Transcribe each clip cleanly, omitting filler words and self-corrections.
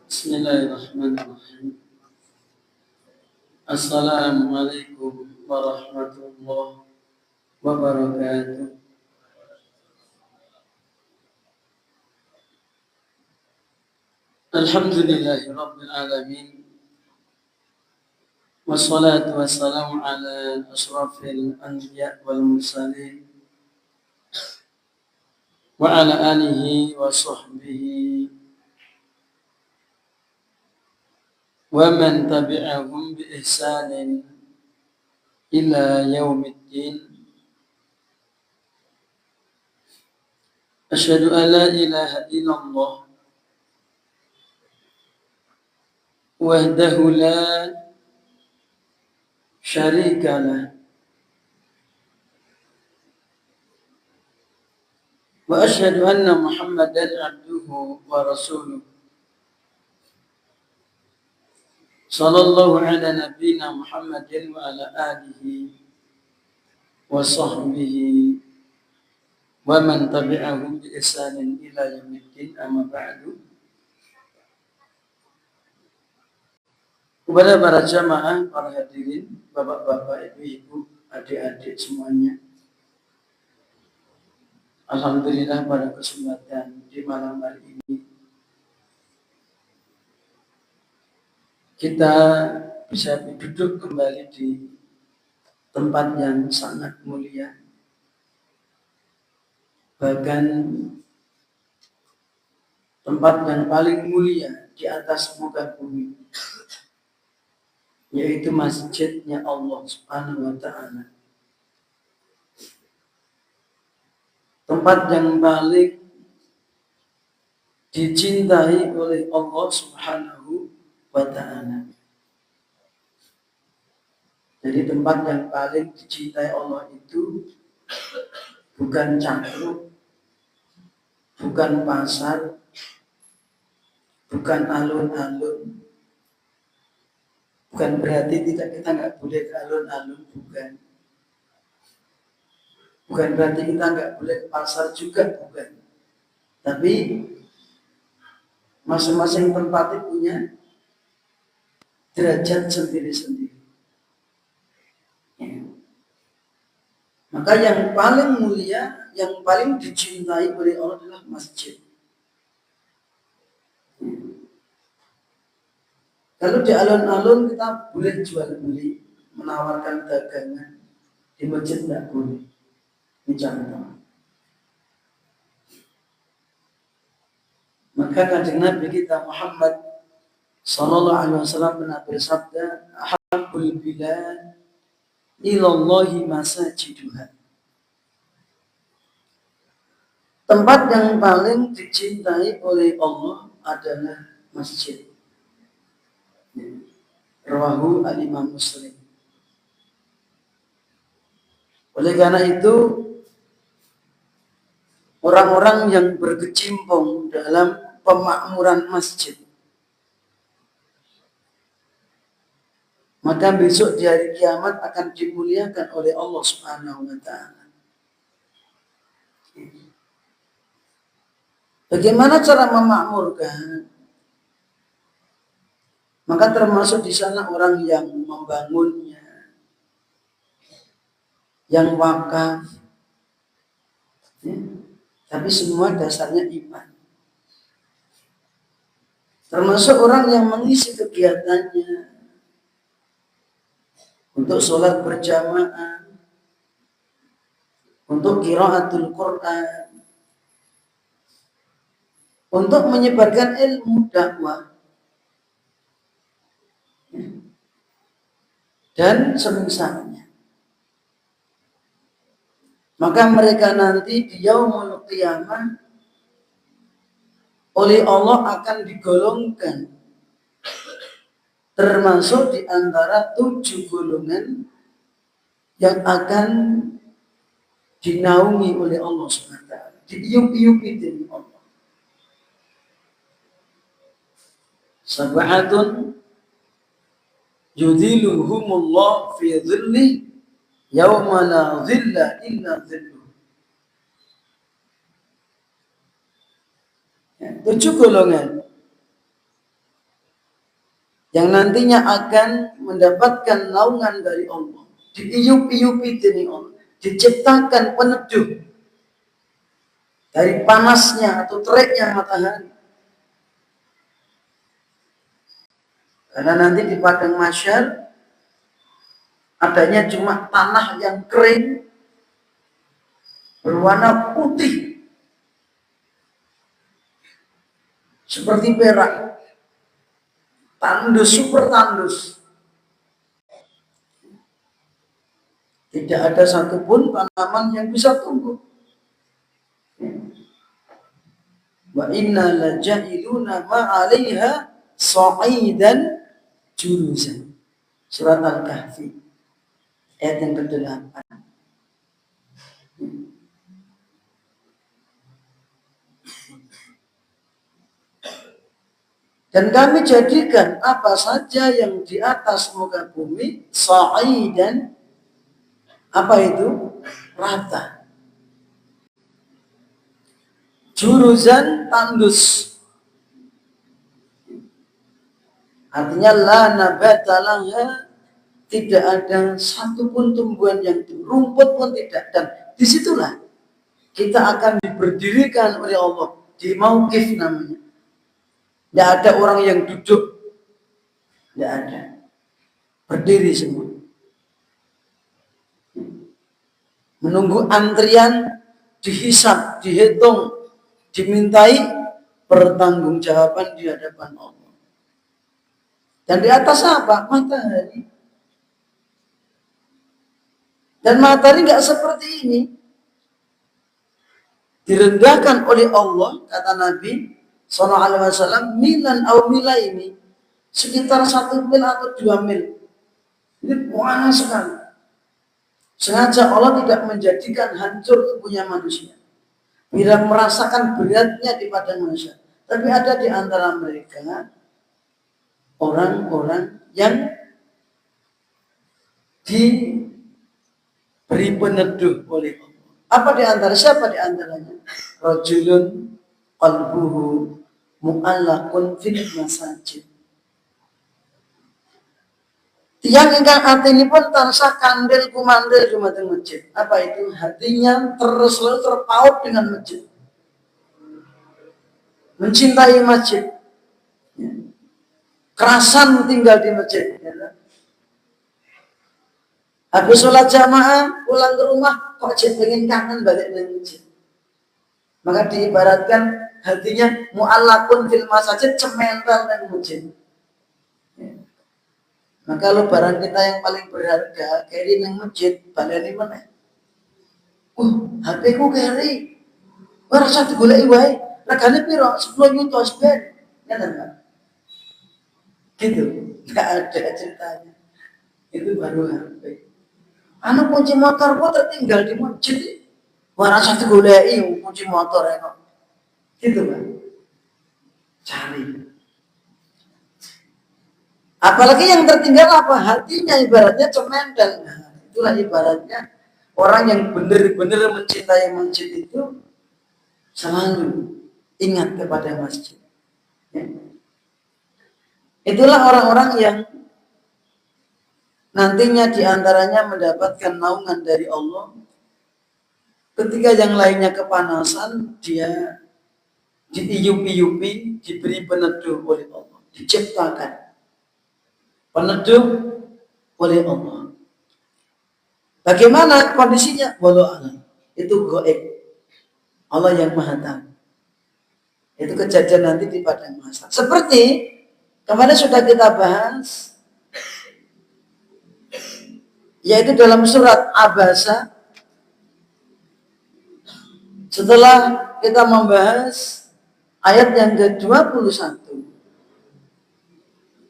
Bismillahirrahmanirrahim. Assalamualaikum warahmatullahi wabarakatuh. Alhamdulillahi rabbil alamin. Wassalatu wassalamu ala asrafil anbiya wal mursalin wa ala alihi wa sahbihi wa man tabi'ahum bi ihsanin ila yaumiddin. Asyhadu an la ilaha illallah wahdahu la syarika lah wa asyhadu anna Muhammadan abduhu wa rasuluh. Sallallahu ala nabiyyina Muhammadin wa ala alihi wa sahbihi wa man tabi'ahum bi ihsanin ila yaumiddin, amma ba'du. Kepada para jamaah, para hadirin, bapak-bapak, ibu-ibu, adik-adik semuanya, alhamdulillah pada kesempatan di malam hari ini kita bisa duduk kembali di tempat yang sangat mulia, bahkan tempat yang paling mulia di atas muka bumi, yaitu masjidnya Allah Subhanahu wa ta'ala. Tempat yang paling dicintai oleh Allah Subhanahu wa ta'ala. Jadi tempat yang paling dicintai Allah itu bukan cangkruk, bukan pasar, bukan alun-alun. Bukan berarti kita nggak boleh ke alun-alun, bukan. Bukan berarti kita nggak boleh ke pasar juga, bukan. Tapi masing-masing tempat itu punya derajat sendiri-sendiri. Ya. Maka yang paling mulia, yang paling dicintai oleh Allah adalah masjid. Kalau di alun-alun kita boleh jual beli, menawarkan dagangan, di masjid tidak boleh. Ini contoh. Maka kanjeng Nabi kita Muhammad sallallahu alaihi wasallam pernah bersabda, "Ahabbul bilad ilallahi masajiduha." Tempat yang paling dicintai oleh Allah adalah masjid. Rawahu al-Imam Muslim. Oleh karena itu, orang-orang yang berkecimpung dalam pemakmuran masjid, maka besok di hari kiamat akan dimuliakan oleh Allah Subhanahu wa ta'ala. Bagaimana cara memakmurkan? Maka termasuk di sana orang yang membangunnya, yang wakaf, ya. Tapi semua dasarnya iman. Termasuk orang yang mengisi kegiatannya untuk sholat berjamaah, untuk qiraatul Quran, untuk menyebarkan ilmu dakwah, dan semisalnya. Maka mereka nanti di yaumul qiyamah oleh Allah akan digolongkan termasuk di antara 7 golongan yang akan dinaungi oleh Allah SWT, diiup-iupi dari Allah. Sab'atun yudhiluhumullah fi dhilli yauma la dhilla illa dhilluh. 7 golongan yang nantinya akan mendapatkan naungan dari Allah, diiup-iupi dari Allah, diciptakan peneduh dari panasnya atau teriknya matahari. Karena nanti di padang mahsyar adanya cuma tanah yang kering berwarna putih seperti perak, tandus, super tandus. Tidak ada satupun tanaman yang bisa tumbuh. Wa inna laja'iluna ma'alaiha sa'idan jurusan. Surat Al-Kahfi ayat yang ke-8. Dan kami jadikan apa saja yang di atas muka bumi sa'idan, apa itu? Rata. Juruzan, tandus. Artinya la nabata laha, tidak ada satupun tumbuhan yang rumput pun tidak. Dan disitulah kita akan diberdirikan oleh Allah di mauqif namanya. Tidak ada orang yang duduk, tidak ada, berdiri semua, menunggu antrian, dihisab, dihitung, dimintai pertanggungjawaban di hadapan Allah. Dan di atas apa? Matahari. Dan matahari nggak seperti ini, direndahkan oleh Allah, kata Nabi Sallallahu Alaihi Wasallam, milan au milaini, sekitar 1 mil atau 2 mil. Ini panas sekali. Sengaja Allah tidak menjadikan hancur tubuhnya manusia, bila merasakan beratnya di padang mahsyar. Tapi ada di antara mereka orang-orang yang diberi peneduh oleh Allah. Apa di antara, siapa di antaranya? Rajulun qalbuhu mu'allaqun fil masajid. Tiang ingkang hati ini pun tansah kandil kumandil dumateng masjid. Apa itu? Hatinya terus selalu terpaut dengan masjid, mencintai masjid, kerasan tinggal di masjid. Habis sholat jamaah pulang ke rumah kok pengen kangen balik ke masjid. Maka diibaratkan hatinya mu'allaqun fil masajid, cemental dan masjid. Maka kalau barang kita yang paling berharga keri nang masjid, baleni meneh. HP ku keri. Ora usah digoleki wae. Regane piro? 10 juta seben. Ngeten Pak. Gitu. Enggak ada ceritanya. Itu baru HP. Anu kunci motor ku tertinggal di masjid. Ora usah digoleki kunci motor kok. Gitu Pak. Cari. Apalagi yang tertinggal apa? Hatinya ibaratnya cemental. Nah, itulah ibaratnya orang yang benar-benar mencintai masjid itu selalu ingat kepada masjid. Ya. Itulah orang-orang yang nantinya diantaranya mendapatkan naungan dari Allah. Ketika yang lainnya kepanasan, dia diiup-iupi, diberi peneduh oleh Allah, diciptakan peneduh oleh Allah. Bagaimana kondisinya? Wallahu a'lam. Itu gaib. Allah yang Maha Tahu. Itu kejadian nanti di padang mahsyar. Seperti kemarin sudah kita bahas, yaitu dalam surat Abasa. Setelah kita membahas ayat yang ke-21,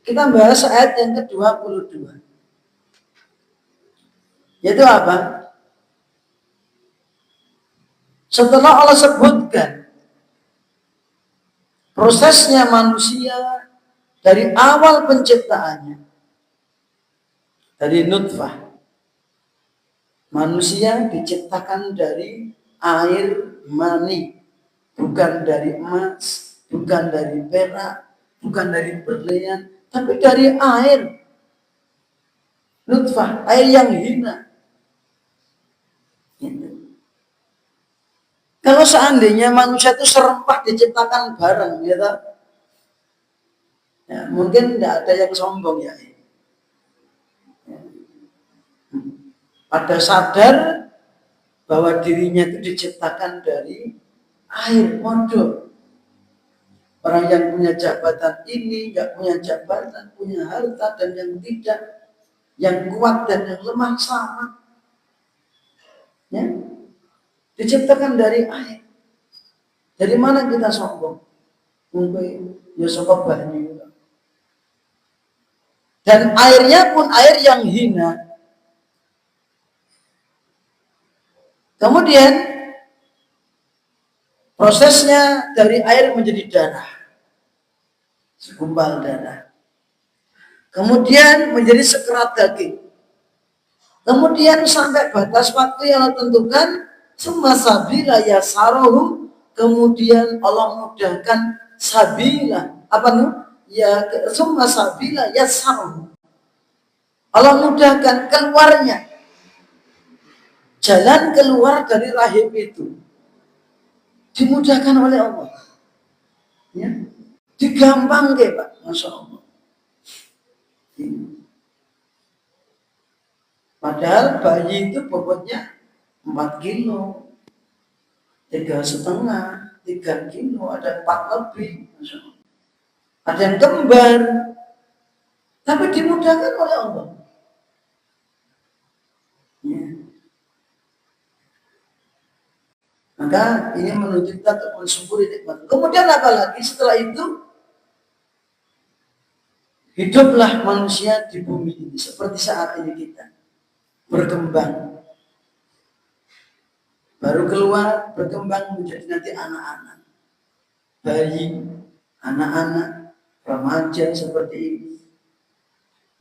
kita bahas ayat yang ke-22. Yaitu apa? Setelah Allah sebutkan prosesnya manusia dari awal penciptaannya, dari nutfah, manusia diciptakan dari air mani, bukan dari emas, bukan dari perak, bukan dari berlian, tapi dari air nutfah, air yang hina. Gitu. Kalau seandainya manusia itu serempak diciptakan bareng, gitu, ya, mungkin tidak ada yang sombong ya. Pada sadar bahwa dirinya itu diciptakan dari air modal. Orang yang punya jabatan ini, nggak punya jabatan, punya harta dan yang tidak, yang kuat dan yang lemah sama, ya, diciptakan dari air. Dari mana kita sombong? Mungkin ya sombong banyu. Dan airnya pun air yang hina. Kemudian prosesnya dari air menjadi darah, segumpal darah. Kemudian menjadi sekerat daging. Kemudian sampai batas waktu yang tentukan, semua sabila ya sarohu. Kemudian Allah mudahkan sabila. Apa nih? Ya semua sabila ya sarohu. Allah mudahkan keluarnya. Jalan keluar dari rahim itu dimudahkan oleh Allah. Ya. Digampang ke Pak, Masya Allah. Padahal bayi itu bobotnya 4 kilo, 3,5, 3 kilo, ada 4 lebih. Masya Allah. Ada yang kembar, tapi dimudahkan oleh Allah. Ya. Maka ini menuntut kita untuk mensyukuri nikmat. Kemudian apa lagi setelah itu? Hiduplah manusia di bumi ini seperti saat ini kita berkembang. Baru keluar, berkembang menjadi nanti anak-anak, bayi, anak-anak, remaja seperti ini.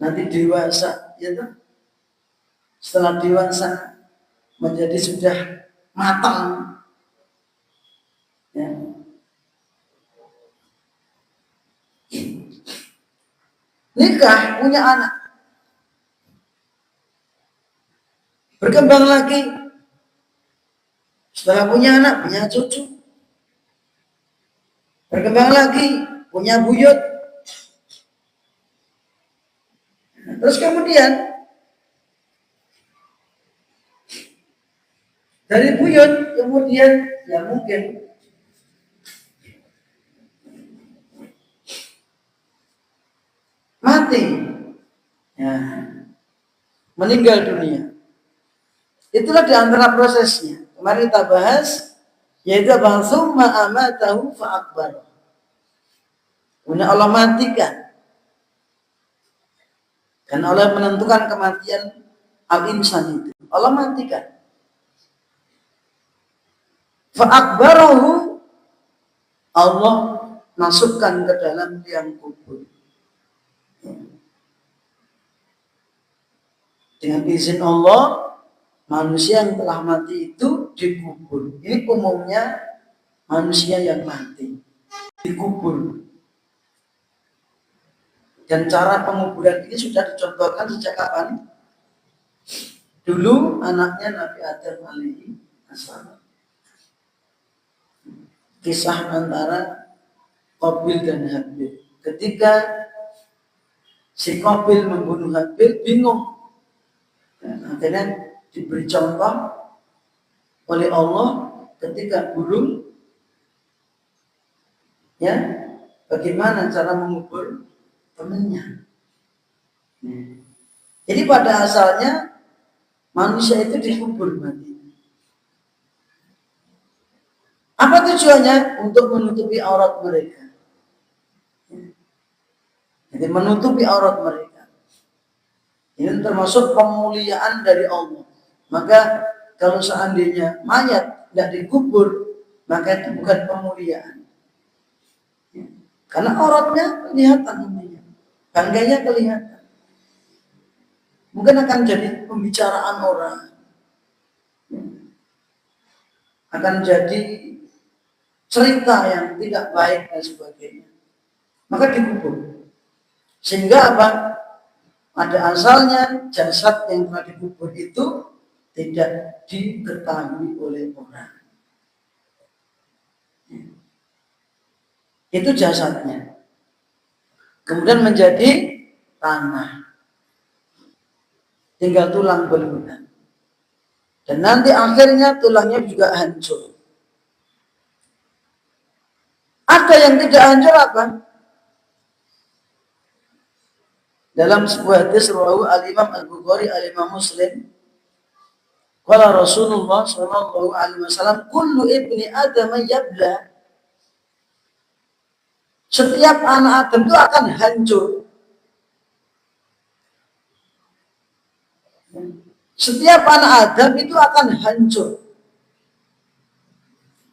Nanti dewasa, ya toh? Setelah dewasa menjadi sudah matang. Ya. Nikah, punya anak. Berkembang lagi. Setelah punya anak, punya cucu. Berkembang lagi, punya buyut. Terus kemudian dari buyut, kemudian ya mungkin mati, ya, meninggal dunia. Itulah di antara prosesnya. Kemarin kita bahas, yaitu apa? Summa amatahu fa'akbar. Kemudian Allah matikan. Karena Allah menentukan kematian al-insan itu. Allah matikan. Fa'akbarahu, Allah masukkan ke dalam liang kubur. Dengan izin Allah, manusia yang telah mati itu dikubur. Ini umumnya manusia yang mati dikubur. Dan cara penguburan ini sudah dicontohkan sejak kapan? Dulu anaknya Nabi Adam alaihi assalam. Kisah antara Qabil dan Habil. Ketika si Qabil membunuh Habil, bingung. Dan akhirnya diberi contoh oleh Allah ketika burung, ya, bagaimana cara mengubur temannya. Jadi pada asalnya manusia itu dikubur mati. Apa tujuannya? Untuk menutupi aurat mereka. Jadi menutupi aurat mereka. Ini termasuk pemuliaan dari Allah. Maka kalau seandainya mayat tidak dikubur, maka itu bukan pemuliaan. Karena auratnya kelihatan, bangkainya kelihatan. Mungkin akan jadi pembicaraan orang, akan jadi cerita yang tidak baik dan sebagainya. Maka dikubur. Sehingga apa? Pada asalnya jasad yang telah dikubur itu tidak diketahui oleh orang. Itu jasadnya. Kemudian menjadi tanah. Tinggal tulang belulang. Dan nanti akhirnya tulangnya juga hancur. Ada yang tidak hancur apa? Dalam sebuah hadis rawahu al-Imam Al-Bukhari, al-Imam Muslim, qala Rasulullah sallallahu alaihi wasallam, kullu ibni Adam yabla. Setiap anak Adam itu akan hancur. Setiap anak Adam itu akan hancur.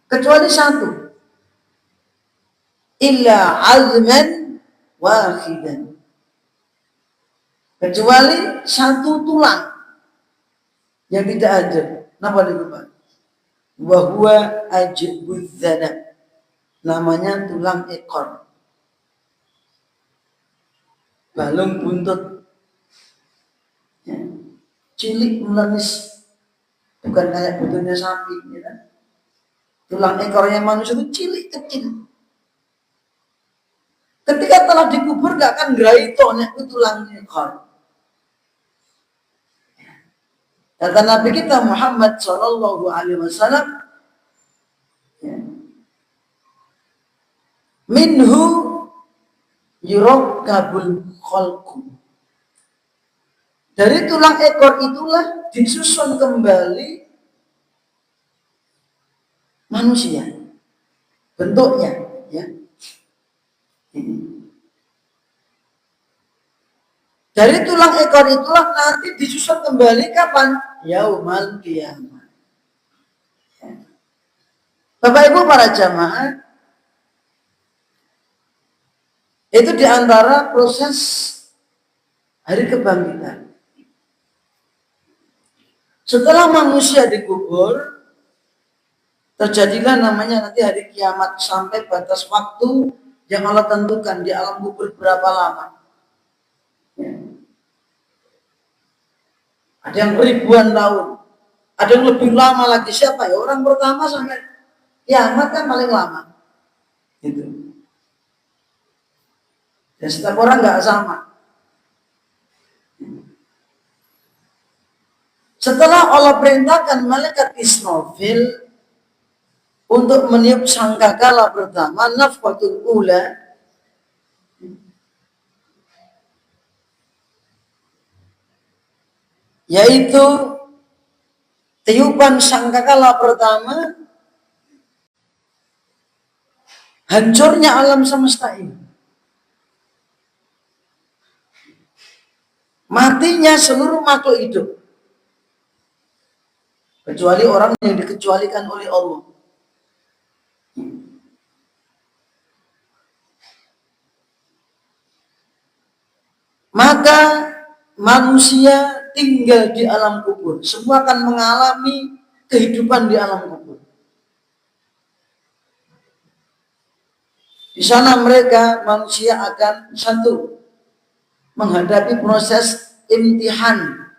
Kecuali satu. Illa azman wahidan. Kecuali satu tulang yang tidak ada. Napa dikubur? Wa huwa ajbuz zanab. Namanya tulang ekor. Balung buntut. Ya. Cilik melenis. Bukan kayak buntutnya sapi. Ya. Tulang ekornya manusia itu cilik kecil. Ketika telah dikubur gak akan gerai itu tulang ekor. Kata Nabi kita Muhammad Sallallahu Alaihi Wasallam, ya, minhu yurokkabul khalqu. Dari tulang ekor itulah disusun kembali manusia bentuknya, ya. Dari tulang ekor itulah nanti disusun kembali kapan? Yaumal qiyamah. Ya. Bapak Ibu para jamaah, itu diantara proses hari kebangkitan. Setelah manusia dikubur, terjadilah namanya nanti hari kiamat sampai batas waktu yang Allah tentukan di alam kubur berapa lama. Ya. Ada yang ribuan tahun, ada yang lebih lama lagi. Siapa ya? Orang pertama sampai kiamat kan paling lama. Gitu. Dan setiap orang nggak sama. Setelah Allah perintahkan malaikat Israfil untuk meniup sangkakala pertama, nafqatul ula, yaitu tiupan sangkakala pertama, hancurnya alam semesta ini, matinya seluruh makhluk hidup, kecuali orang yang dikecualikan oleh Allah. Maka manusia tinggal di alam kubur. Semua akan mengalami kehidupan di alam kubur. Di sana mereka manusia akan satu menghadapi proses imtihan.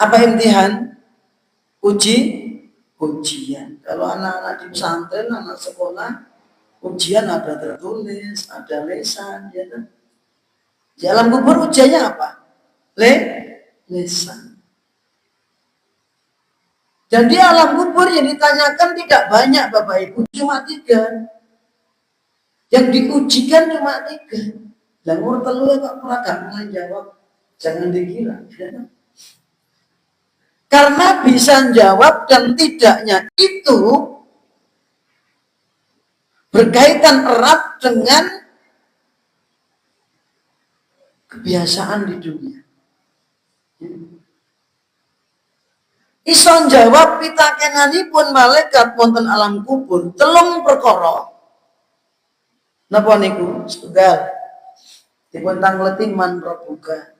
Apa imtihan? Ujian. Kalau anak-anak di pesantren, anak sekolah, ujian ada tertulis, ada lesan, ya kan? Di alam kubur ujiannya apa? Lesan. Dan di alam kubur yang ditanyakan tidak banyak Bapak Ibu, cuma 3. Yang diujikan cuma 3. Dan umur telur kok gak mulai jawab, jangan dikira. Ya kan? Karena bisa jawab dan tidaknya itu berkaitan erat dengan kebiasaan di dunia. Ison jawab pitakenanipun malaikat wonten alam kubur 3 perkara. Napa niku? Setunggal. Dipun tangleti man prabuka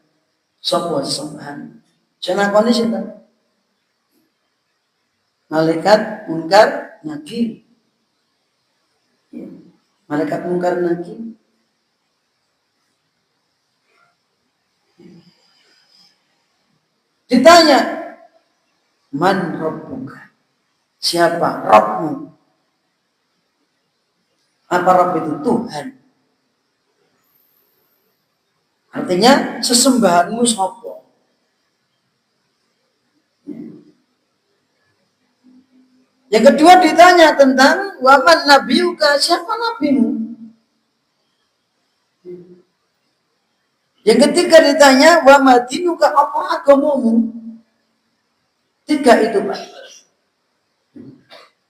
sapa sembahan. Jenakone sinten? Malaikat Munkar Nakir. Malaikat Munkar Nakir. Ditanya, man rabbuka? Siapa Rabbmu? Apa Rabb itu? Tuhan. Artinya sesembahanmu sapa? Yang kedua ditanya tentang waman nabiuka? Siapa nabimu? Yang ketiga ditanya wa madinuka? Apa agamamu? Tiga itu, Pak.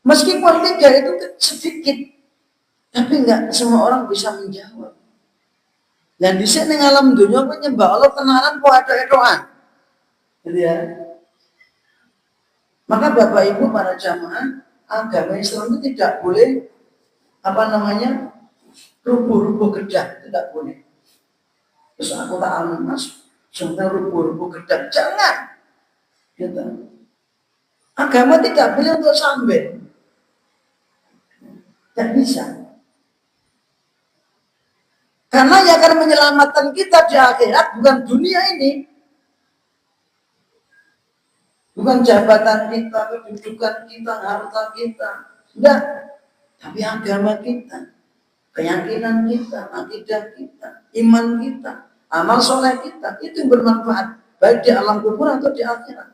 Meskipun tiga itu sedikit, tapi enggak semua orang bisa menjawab. Dan di sini alam dunia menyembah Allah kenalan po edo-edoan. Gitu ya. Maka Bapak Ibu para jamaah, agama Islam itu tidak boleh rubuh-rubuh gedah, tidak boleh. Terus aku tak aman mas, sampai rubuh-rubuh gedah, jangan. Gitu. Agama tidak boleh untuk sampai, tidak bisa. Karena yang akan menyelamatkan kita di akhirat bukan dunia ini, bukan jabatan kita, kedudukan kita, harta kita, enggak. Tapi agama kita, keyakinan kita, akidah kita, iman kita, amal soleh kita, itu yang bermanfaat baik di alam kubur atau di akhirat.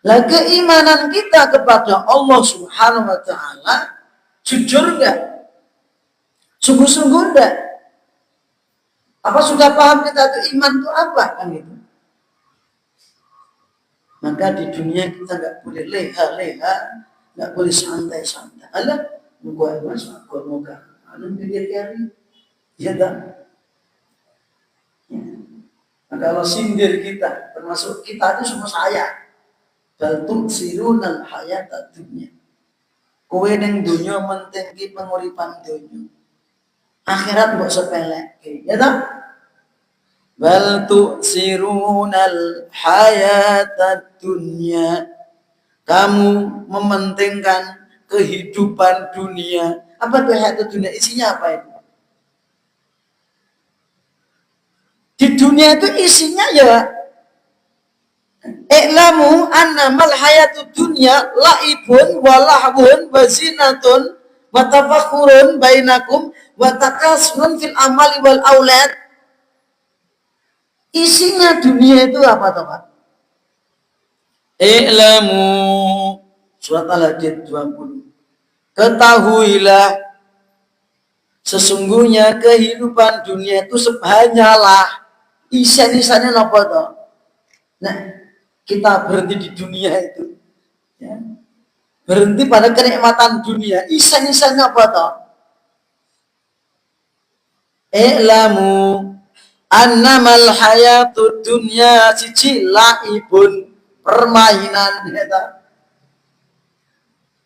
Lah keimanan kita kepada Allah Subhanahu wa taala jujur enggak? Sungguh-sungguh enggak? Apa sudah paham kita itu iman itu apa kan gitu? Maka di dunia kita enggak boleh leha-leha, enggak boleh santai-santai. Alah, gua mas, gua moga. Anu pikir kali. Ya tak? Ya. Nah, kalau sindir kita, termasuk kita itu semua saya. Baltum sirunal hayat dunia. Kowe ning dunia mentingki penguripan dunia. Akhirat mbok sepeleke, ya tak? Bal tu'sirunal hayatad dunya. Kamu mementingkan kehidupan dunia. Apa itu hayat dunia? Isinya apa itu? Di dunia itu isinya ya i'lamu annamal hayatud dunya laibun wa lahwun wa zinatun wa tafakhurun bainakum wa takasurun fil amali wal aulad. Isinya dunia itu apa toh Pak? I'lamu surat Al-Hadid 20. Ketahuilah sesungguhnya kehidupan dunia itu hanyalah isen-isennya apa toh? Nah, kita berhenti di dunia itu, ya. Berhenti pada kenikmatan dunia, isen-isennya apa toh? I'lamu annamal hayatud dunya siji laibun, permainan, ya.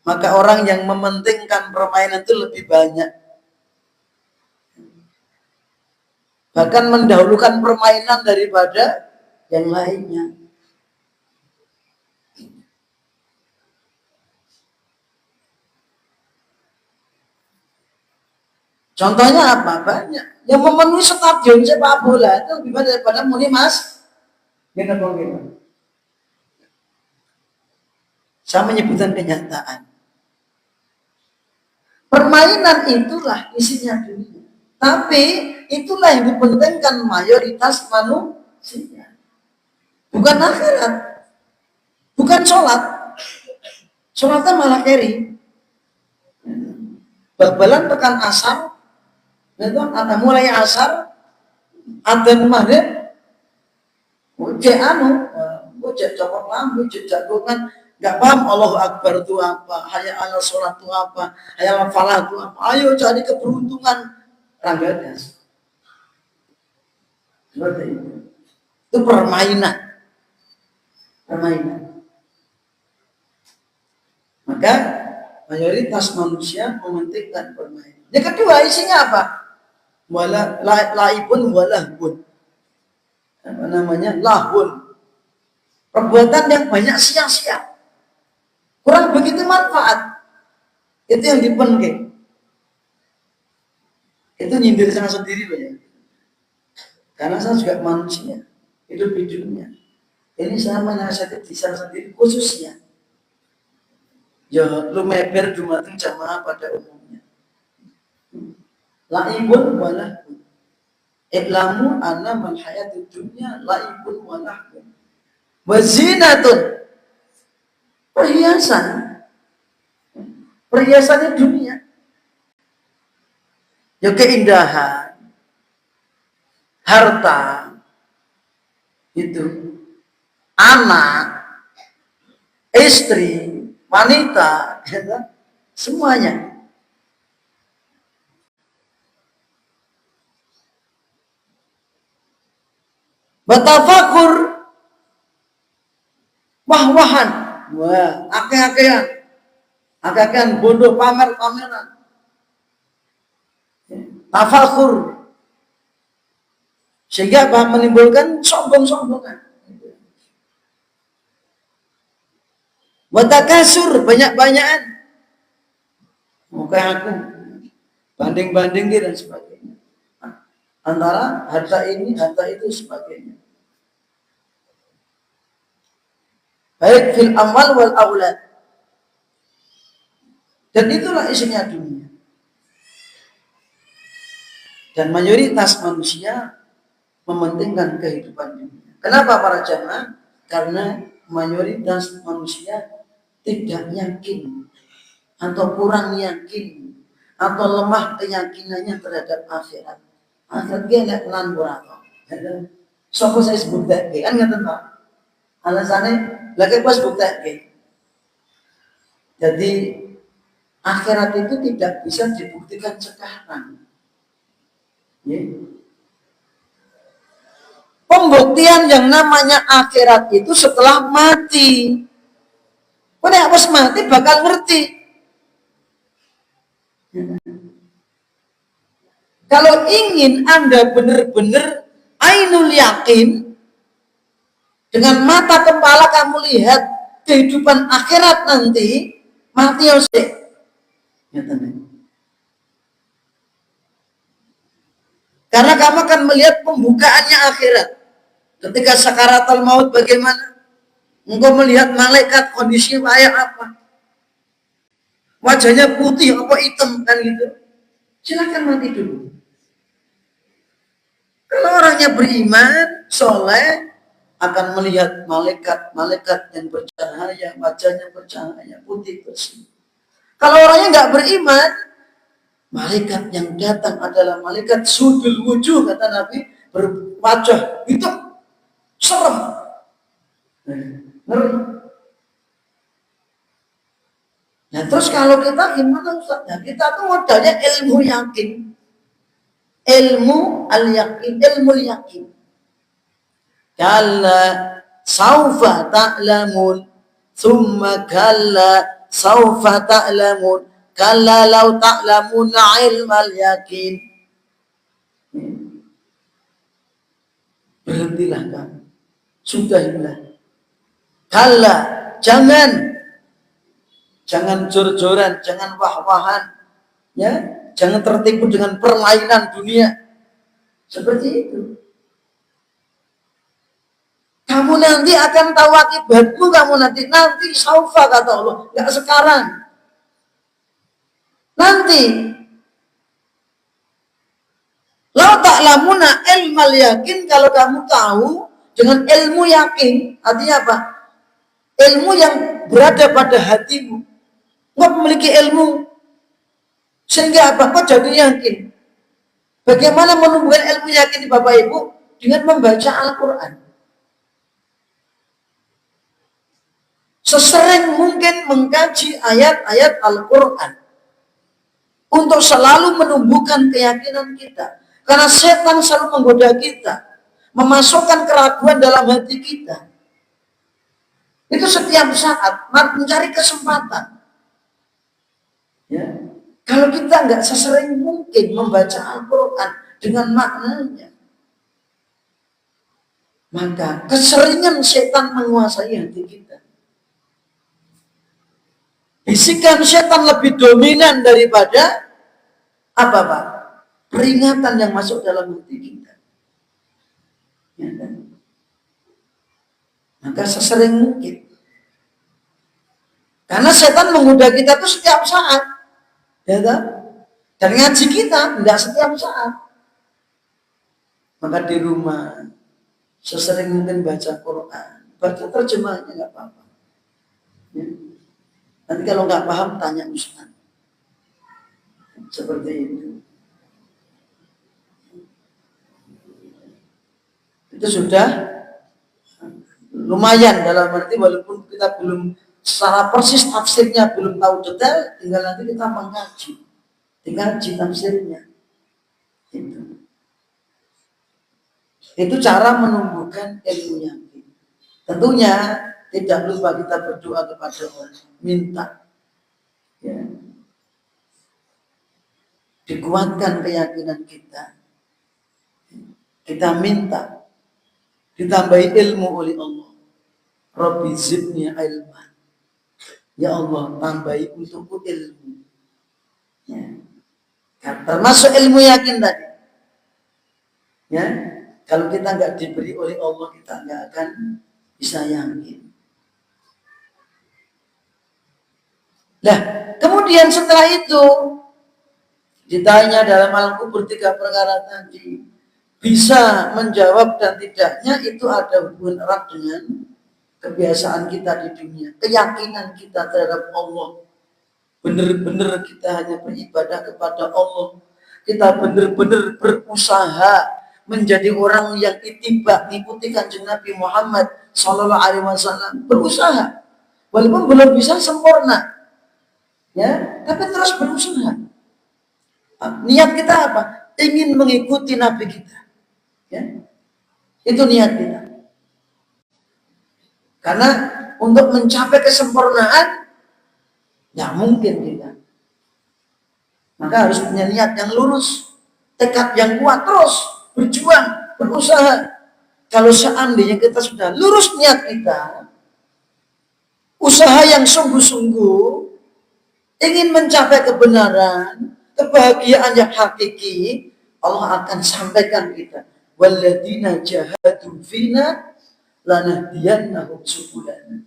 Maka orang yang mementingkan permainan itu lebih banyak, bahkan mendahulukan permainan daripada yang lainnya. Contohnya apa? Banyak. Yang memenuhi stadion sepak bola itu lebih banyak daripada muni mas. Gimana? Saya menyebutkan kenyataan. Permainan itulah isinya dunia. Tapi itulah yang dipentingkan mayoritas manusia. Bukan akhirat. Bukan sholat. Sholatnya malah keri. Bal-balan tekan asar. Itu ada mulai asar, adzan maghrib, cek cek copot lampu, cek jagungan, nggak paham Allahu Akbar itu apa, hayya ala sholat itu apa, hayya ala falah itu apa, ayo cari keberuntungan, ranggadas. Seperti itu. Itu permainan. Maka mayoritas manusia mementingkan permainan. Yang kedua isinya apa? Laibun walahbun. Apa namanya? Lahun. Perbuatan yang banyak sia-sia. Kurang begitu manfaat. Itu yang dipenke. Itu nyindir saya sendiri loh ya. Karena saya juga manusia, hidup di dunia. Ini saya menasihati diri saya sendiri khususnya. Ya, lu meber dumateng jamaah pada umumnya. Laibun walahun. Iklamu anna mal hayatid dunya laibun walahun. Wazinatun. Perhiasan. Perhiasannya dunia. Ya keindahan, harta, itu, anak, istri, wanita, ya kan? Semuanya. Batafakur, wah-wahan, wah, akeh-akehan, akeh-akehan bodoh, pamer-pameran, tafakur, sehingga menimbulkan sombong-sombongan. Watakasur, banyak-banyakan. Muka aku, banding-banding dan sebagainya. Antara harta ini, harta itu sebagainya. Baik fil amal wal aulad. Dan itulah isinya dunia. Dan mayoritas manusia mementingkan kehidupan dunia. Kenapa para jamaah? Karena mayoritas manusia tidak yakin atau kurang yakin atau lemah keyakinannya terhadap akhirat. Akhirat dia nek lan ora. Sopo saya sebut kan ngaten Pak. Alasannya lagi pas bukti. Jadi akhirat itu tidak bisa dibuktikan sekarang. Ya. Pembuktian yang namanya akhirat itu setelah mati. Kau pas mati bakal ngerti. Kalau ingin Anda benar-benar ainul yakin, dengan mata kepala kamu lihat kehidupan akhirat nanti, mati ose. Karena kamu akan melihat pembukaannya akhirat. Ketika sakaratul maut bagaimana? Engkau melihat malaikat kondisi kayak apa? Wajahnya putih apa hitam kan gitu. Silakan mati dulu. Kalau orangnya beriman, soleh, akan melihat malaikat yang bercahaya, wajahnya bercahaya, putih bersih. Kalau orangnya nggak beriman, malaikat yang datang adalah malaikat sudul wujuh, kata Nabi, berwajah hitam, serem, ngeri. Nah terus kalau kita gimana Ustaz? Nah, kita tuh modalnya ilmu yakin. Ilmu al-yakin, ilmu yakin. Kalla saufa ta'lamun, thumma kalla saufa ta'lamun, kalla law ta'lamun ilmal yakin. Berhentilah kamu. Sudahilah. Kalla, jangan jor-joran, jangan wah-wahan, ya, jangan tertipu dengan permainan dunia. Seperti itu. Kamu nanti akan tahu akibatmu, kamu nanti saufa kata Allah, nggak sekarang. Nanti. Lau ta'lamuna ilmal yakin, kalau kamu tahu dengan ilmu yakin, artinya apa? Ilmu yang berada pada hatimu. Kau memiliki ilmu sehingga apa? Kau jadi yakin. Bagaimana menumbuhkan ilmu yakin di Bapak Ibu? Dengan membaca Al-Quran. Sesering mungkin mengkaji ayat-ayat Al-Quran untuk selalu menumbuhkan keyakinan kita. Karena setan selalu menggoda kita, memasukkan keraguan dalam hati kita. Itu setiap saat mencari kesempatan. Ya. Kalau kita nggak sesering mungkin membaca Al-Quran dengan maknanya, maka keseringan setan menguasai hati kita. Bisikan setan lebih dominan daripada apa Pak? Peringatan yang masuk dalam hati kita. Ya, kan? Maka sesering mungkin. Karena setan menggoda kita itu setiap saat. Ya kan? Dan ngaji kita tidak setiap saat. Maka di rumah sesering mungkin baca Quran. Baca terjemahnya nggak apa-apa. Ya. Nanti kalau nggak paham tanya Ustaz. Seperti itu. Itu sudah lumayan dalam arti walaupun kita belum secara persis tafsirnya belum tahu detail, tinggal nanti kita mengkaji, dikaji tafsirnya. Itu cara menumbuhkan ilmu yakin. Tentunya tidak lupa kita berdoa kepada Allah, minta ya, dikuatkan keyakinan kita. Kita minta ditambahi ilmu oleh Allah. Rabbi zidni ilman. Ya Allah, tambahi untukku ilmu. Ya. Termasuk ilmu yakin tadi. Ya, kalau kita nggak diberi oleh Allah, kita nggak akan bisa yakin. Nah, kemudian setelah itu ditanya dalam alam kubur 3 perkara tadi, bisa menjawab dan tidaknya itu ada hubungan erat dengan kebiasaan kita di dunia, keyakinan kita terhadap Allah. Benar-benar kita hanya beribadah kepada Allah. Kita benar-benar berusaha menjadi orang yang ittiba, mengikuti kanjeng Nabi Muhammad Sallallahu Alaihi Wasallam. Berusaha, walaupun belum bisa sempurna, ya, tapi terus berusaha. Niat kita apa? Ingin mengikuti Nabi kita, ya, itu niat kita. Karena untuk mencapai kesempurnaan, ya mungkin kita. Maka harus punya niat yang lurus, tekad yang kuat, terus berjuang, berusaha. Kalau seandainya kita sudah lurus niat kita, usaha yang sungguh-sungguh, ingin mencapai kebenaran, kebahagiaan yang hakiki, Allah akan sampaikan kita. Walladzina jahadu fina lanahdiyannahum subulana.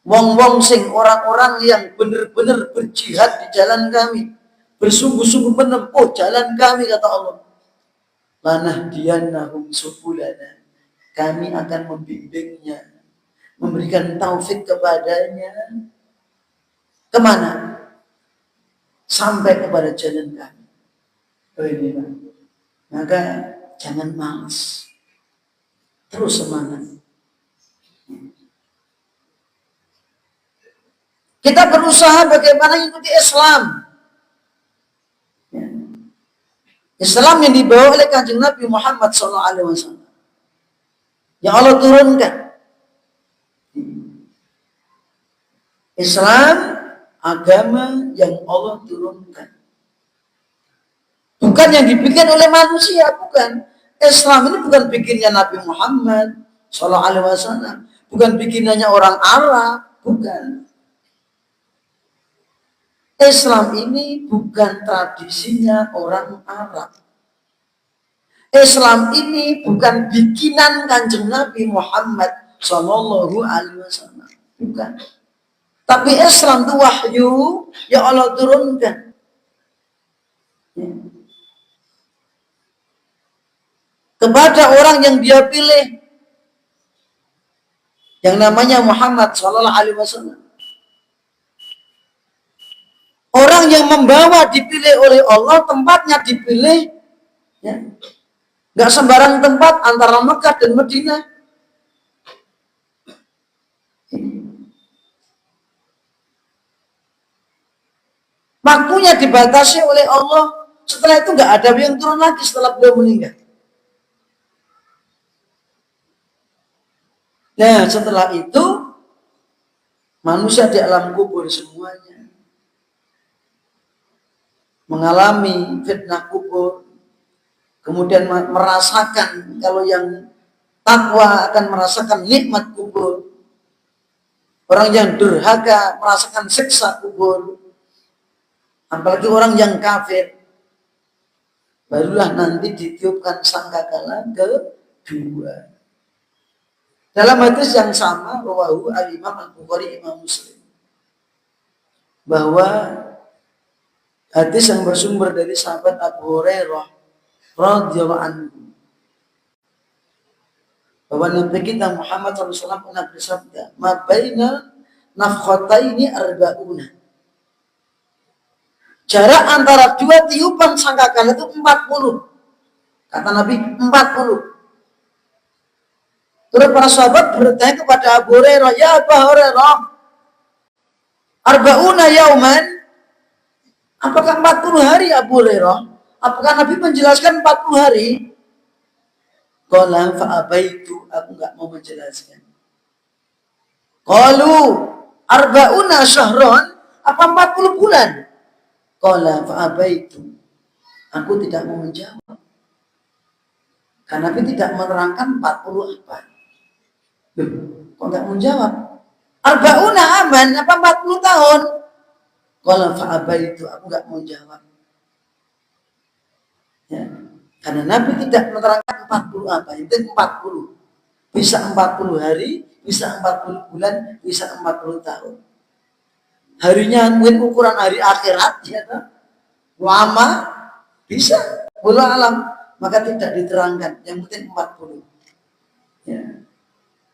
Wong-wong sing orang-orang yang benar-benar berjihad di jalan kami, bersungguh-sungguh menempuh jalan kami, kata Allah. Lanahdiyannahum subulana. Kami akan membimbingnya, memberikan taufik kepadanya. Kemana? Sampai kepada jalan kami. Maka jangan malas, terus semangat. Kita berusaha bagaimana mengikuti Islam. Islam yang dibawa oleh kanjeng Nabi Muhammad SAW, yang Allah turunkan. Islam agama yang Allah turunkan, bukan yang dibikin oleh manusia, bukan. Islam ini bukan bikinnya Nabi Muhammad SAW, bukan bikinannya orang Arab, bukan. Islam ini bukan tradisinya orang Arab. Islam ini bukan bikinan kanjeng Nabi Muhammad Sallallahu Alaihi Wasallam, bukan. Tapi Islam itu wahyu yang Allah turunkan. Kepada orang yang dia pilih, yang namanya Muhammad Sallallahu Alaihi Wasallam. Orang yang membawa dipilih oleh Allah, tempatnya dipilih, ya, nggak sembarang tempat antara Mekah dan Madinah. Waktunya dibatasi oleh Allah. Setelah itu nggak ada yang turun lagi setelah beliau meninggal. Nah, setelah itu manusia di alam kubur semuanya mengalami fitnah kubur, kemudian merasakan, kalau yang takwa akan merasakan nikmat kubur, Orang yang durhaka merasakan siksa kubur. Apalagi orang yang kafir. Barulah nanti ditiupkan sangkakala kedua. Dalam hadis yang sama, rawahu al-Imam Al-Bukhari, Imam Muslim. Bahwa hadis yang bersumber dari sahabat Abu Hurairah radhiyallahu anhu, bahwa Nabi kita Muhammad SAW pernah bersabda, "Ma baina nafkhataini arba'una." Jarak antara dua tiupan sangkakala itu 40. Kata Nabi 40. Terus para sahabat bertanya kepada Abu Hurairah, "Ya Abu Hurairah, arba'una yauman?" Apakah 40 hari Abu Hurairah? Apakah Nabi menjelaskan 40 hari? Qala fa'abaitu, aku enggak mau menjelaskan. Qalu arba'una syahron, apa 40 bulan? Qala fa'abaitu, aku tidak mau menjawab. Karena Nabi tidak menerangkan 40 apa. Kok enggak mau menjawab? Arba'una aman, apa 40 tahun? Qala fa'abaitu, aku enggak mau jawab. Ya. Karena Nabi tidak menerangkan 40 apa, itu 40. Bisa 40 hari, bisa 40 bulan, bisa 40 tahun. Harinya mungkin ukuran hari akhirat, ya kan? Lama, bisa. Wallahu alam, maka tidak diterangkan. Yang penting 40. Ya.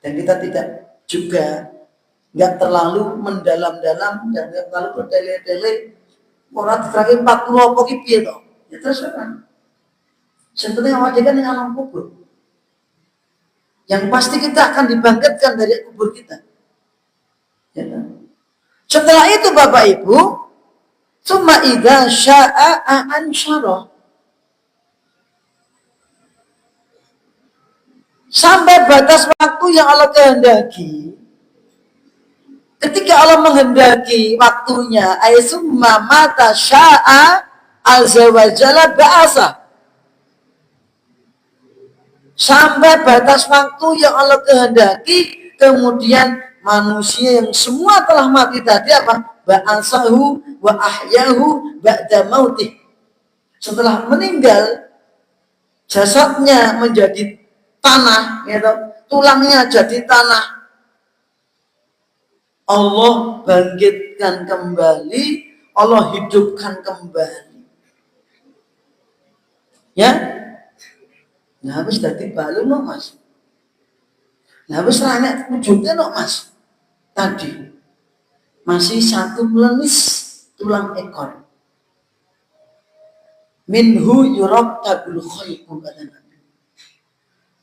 Dan kita tidak juga nggak terlalu mendalam-dalam dan nggak terlalu bertele-tele. Orang terakhir 40 apa piye toh? Ya terserah. Sebenarnya awak kan yang alam kubur. Yang pasti kita akan dibangkitkan dari kubur kita. Ya kan? Setelah itu Bapak Ibu, summa idza syaa ansyara. Sampai batas waktu yang Allah kehendaki. Ketika Allah menghendaki waktunya, ay summa mata syaa azza wa jalla ba'asa. Sampai batas waktu yang Allah kehendaki, kemudian manusia yang semua telah mati tadi apa? Ba'asahu wa ahyahu ba'da mautih. Setelah meninggal, jasadnya menjadi tanah, gitu. Tulangnya jadi tanah. Allah bangkitkan kembali, Allah hidupkan kembali. Ya? Nah, habis tadi balu no mas. Nah, habis rakyat wujudnya no mas. Tadi masih satu melenis tulang ekor. Minhu yurattabul khalqu, kata Nabi.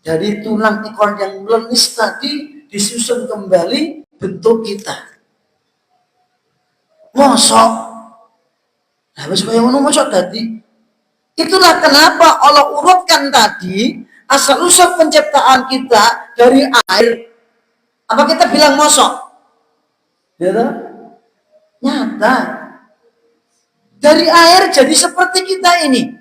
Dari tulang ekor yang melenis tadi disusun kembali bentuk kita. Mosok. Nah, habis kaya ngono mosok tadi. Itulah kenapa Allah urutkan tadi asal-usul penciptaan kita dari air. Apa kita bilang mosok? Ya, nyata. Dari air jadi seperti kita ini.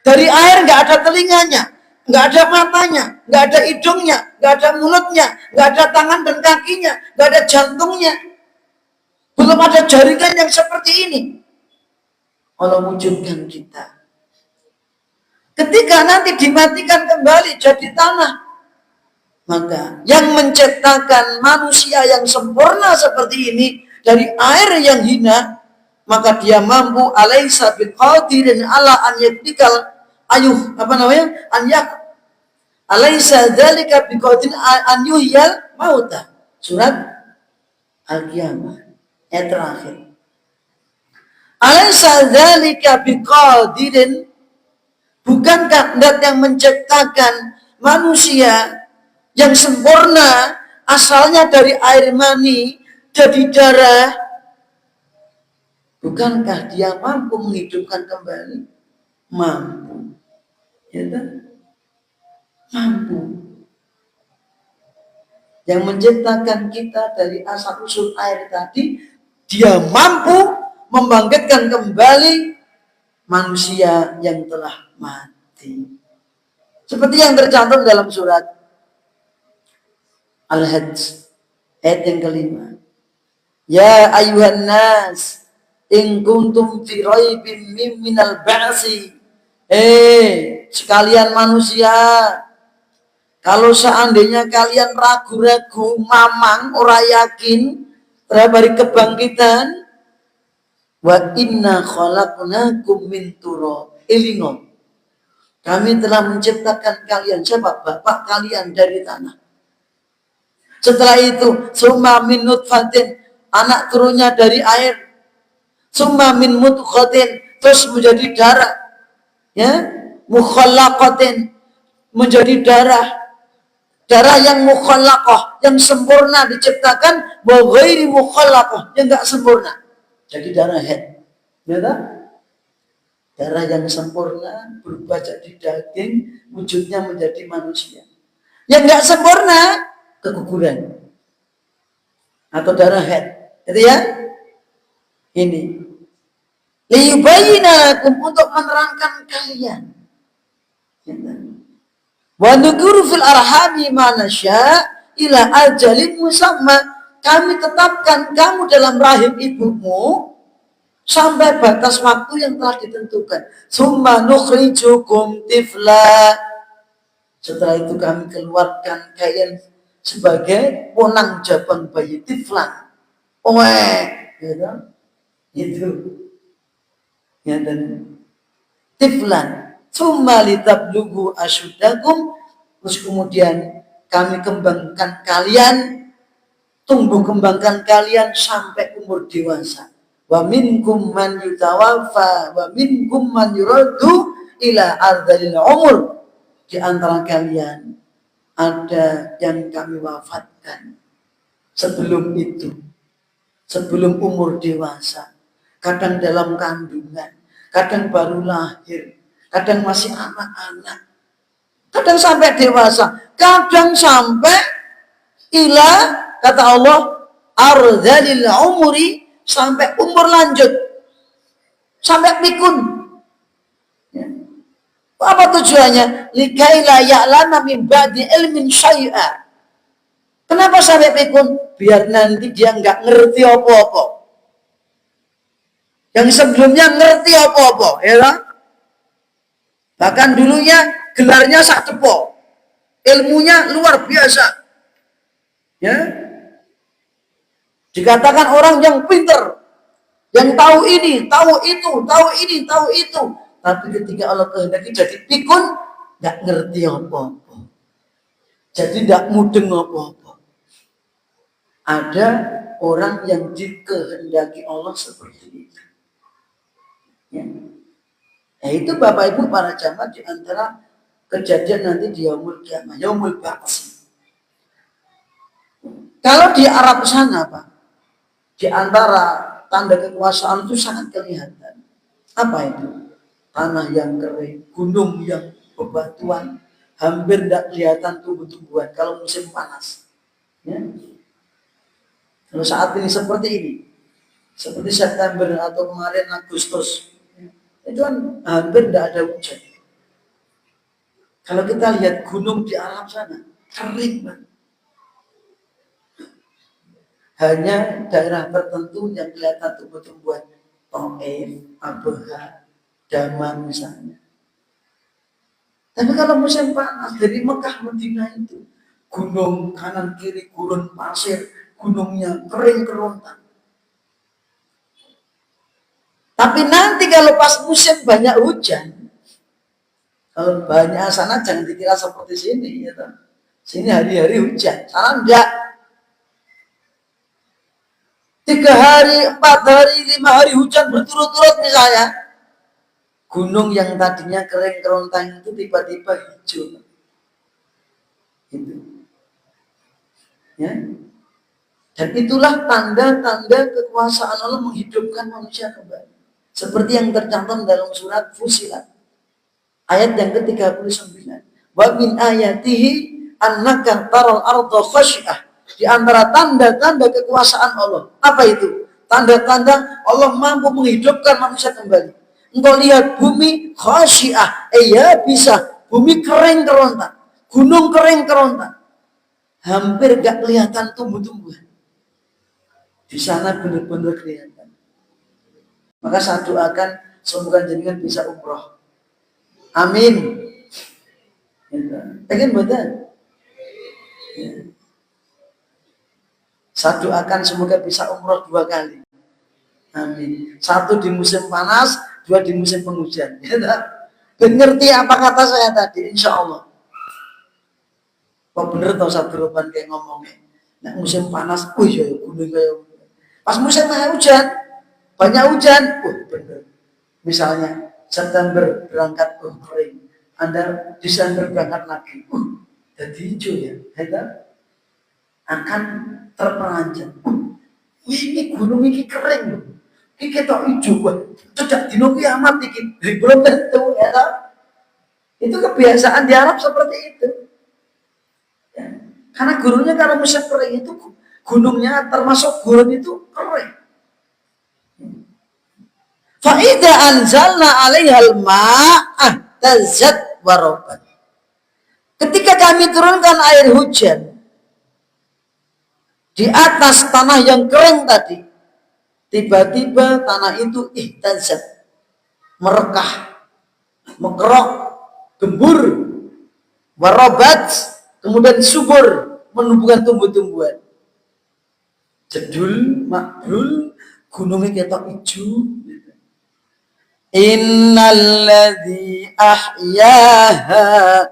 Dari air nggak ada telinganya, nggak ada matanya, nggak ada hidungnya, nggak ada mulutnya, nggak ada tangan dan kakinya, nggak ada jantungnya. Belum ada jaringan yang seperti ini. Allah wujudkan kita. Ketika nanti dimatikan kembali jadi tanah, maka yang menciptakan manusia yang sempurna seperti ini dari air yang hina, maka dia mampu alaisa biqadirin ala an yaktikal ayuh, apa namanya? Alaisa dzalika biqadirin an yuhyal mauta. Surat Al-Qiyamah ayat terakhir. Alaisa dzalika biqadirin, bukankah zat yang menciptakan manusia yang sempurna asalnya dari air mani jadi darah, bukankah dia mampu menghidupkan kembali? Mampu. Ya kan? Mampu. Yang menciptakan kita dari asal usul air tadi, dia mampu membangkitkan kembali manusia yang telah mati. Seperti yang tercantum dalam surat Al-Hajj ayat yang kelima. Ya ayuhan nas, in kuntum fi raibin minal ba'si. Sekalian manusia, kalau seandainya kalian ragu-ragu, mamang, ora yakin terhadap hari kebangkitan, wa inna khalaqnakum min turab. Ilingo, kami telah menciptakan kalian, siapa? Bapak kalian dari tanah. Setelah itu, summa min nutfatin, anak turunnya dari air. Summa min mudghatin, terus menjadi darah. Ya, mukhallaqatin, menjadi darah. Darah yang mukhallaqah, yang sempurna diciptakan, wa ghairi mukhallaqah, yang enggak sempurna. Jadi darah head. Ya tak? Darah yang sempurna berubah jadi daging, wujudnya menjadi manusia. Yang enggak sempurna, keguguran atau darah head. Itu ya. Ini liyubayyinakum, untuk menerangkan kalian. Wa nukuru fil arhami ma nasya ila ajalin musamma. Kami tetapkan kamu dalam rahim ibumu sampai batas waktu yang telah ditentukan. Summa nukhrijukum tifla. Setelah itu kami keluarkan kalian sebagai ponang jabang bayi, tiflan. Gitu. Itu. Ya, dan tiflan. Summa litablugu asyuddakum. Terus kemudian kami kembangkan kalian, tumbuh kembangkan kalian sampai umur dewasa. Wa minkum man yutawafa wa minkum man yuraddu ila ardhil umur. Di antara kalian ada yang kami wafatkan sebelum itu, sebelum umur dewasa. Kadang dalam kandungan, kadang baru lahir, kadang masih anak-anak, kadang sampai dewasa, kadang sampai ila, kata Allah, ardhalil umuri, sampai umur lanjut, sampai pikun. Ya. Apa tujuannya? Likaila ya'lama min ba'di ilmin syai'a. Kenapa sampai pikun? Biar nanti dia nggak ngerti apa-apa. Yang sebelumnya ngerti apa-apa, ya kan? Bahkan dulunya gelarnya sak depo, ilmunya luar biasa. Ya, dikatakan orang yang pinter, yang tahu ini, tahu itu, tahu ini, tahu itu. Tapi ketika Allah kehendaki jadi pikun, nggak ngerti apa-apa, jadi nggak mudeng apa-apa. Ada orang yang dikehendaki Allah seperti itu. Ya. Nah, itu Bapak Ibu para jamaah, di antara kejadian nanti di yaumul kiamah, yaumul ba'ts. Kalau di Arab sana, Pak, di antara tanda kekuasaan itu sangat kelihatan. Apa itu? Tanah yang kering, gunung yang bebatuan, hampir tidak kelihatan tumbuh-tumbuhan kalau musim panas. Ya. Kalau saat ini seperti ini, seperti September atau kemarin Agustus, itu kan hampir tidak ada hujan. Kalau kita lihat gunung di Arab sana, kering banget. Hanya daerah tertentu yang kelihatan tumbuh-tumbuhan, Taif, Abha, Daman misalnya. Tapi kalau musim panas, dari Mekah Madinah itu, gunung kanan kiri gurun pasir, gunungnya kering kerontang. Tapi nanti kalau pas musim banyak hujan, kalau banyak sana jangan dikira seperti sini, ya toh. Sini hari-hari hujan, sana enggak. 3 hari, 4 hari, 5 hari hujan berturut-turut misalnya. Gunung yang tadinya kering kerontang itu tiba-tiba hijau. Gitu. Ya. Dan itulah tanda-tanda kekuasaan Allah menghidupkan manusia kembali. Seperti yang tercantum dalam surat Fusilat. Ayat yang ke-39. Wa min ayatihi annaka taral arda khasyi'ah. Di antara tanda-tanda kekuasaan Allah. Apa itu? Tanda-tanda Allah mampu menghidupkan manusia kembali. Engkau lihat bumi khasyi'ah. Ya bisa. Bumi kering kerontang. Gunung kering kerontang. Hampir gak kelihatan tumbuh-tumbuhan. Di sana benar-benar kelihatan. Maka saya doakan semoga jenengan bisa umroh. Amin. Pengen betul. Ya. Saya doakan semoga bisa umroh 2 kali. Amin. 1 di musim panas, 2 di musim penghujan. Ya, ngerti apa kata saya tadi? Insya Allah. Kok bener tau satu roban kayak ngomongnya. Nah, musim panas, ya gunung kayak. Pas musim hujan, banyak hujan, bener. Misalnya September berangkat, kering. Anda Desember berangkat lagi, jadi hijau ya, akan terperanjat. Ini gunung ini kering, ini kita hijau, tidak dino kiamat ini, belum tentu ya. Itu kebiasaan di Arab seperti itu. Ya. Karena gunungnya kalau musim kering itu gunungnya termasuk gurun itu kering. Fa'idha anzalna 'alaihal ma'ah tazzat warobat. Ketika kami turunkan air hujan di atas tanah yang kering tadi, tiba-tiba tanah itu ihtazat, merekah, mekerok, gembur, warobat, kemudian subur, menumbuhkan tumbuh-tumbuhan. Jedul, makbul, gunungnya ketok hijau. Innalladzi ahyaha,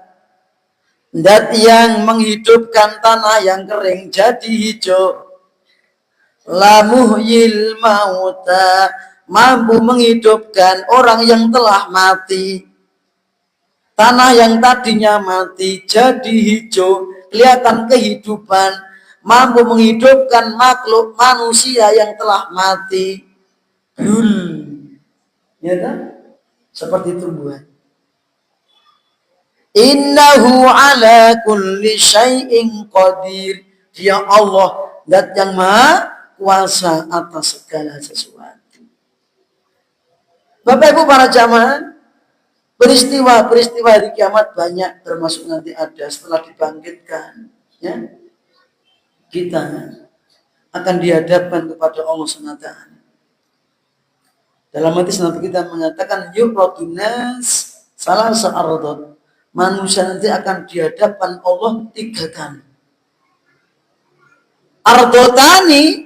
dat yang menghidupkan tanah yang kering jadi hijau. Lamuhyil mauta, mampu menghidupkan orang yang telah mati. Tanah yang tadinya mati jadi hijau, kelihatan kehidupan, mampu menghidupkan makhluk manusia yang telah mati. Ya kan? Seperti tumbuhan. Innahu ala kulli syai'in qadir. Dia Allah, zat yang maha kuasa atas segala sesuatu. Bapak Ibu para jamaah, peristiwa-peristiwa hari kiamat banyak, termasuk nanti ada setelah dibangkitkan, ya. Kita akan dihadapkan kepada Allah SWT. Dalam hadis Nabi kita mengatakan yuqratunas salah se'ardot. Manusia nanti akan dihadapkan Allah 3 kali. Ardotani,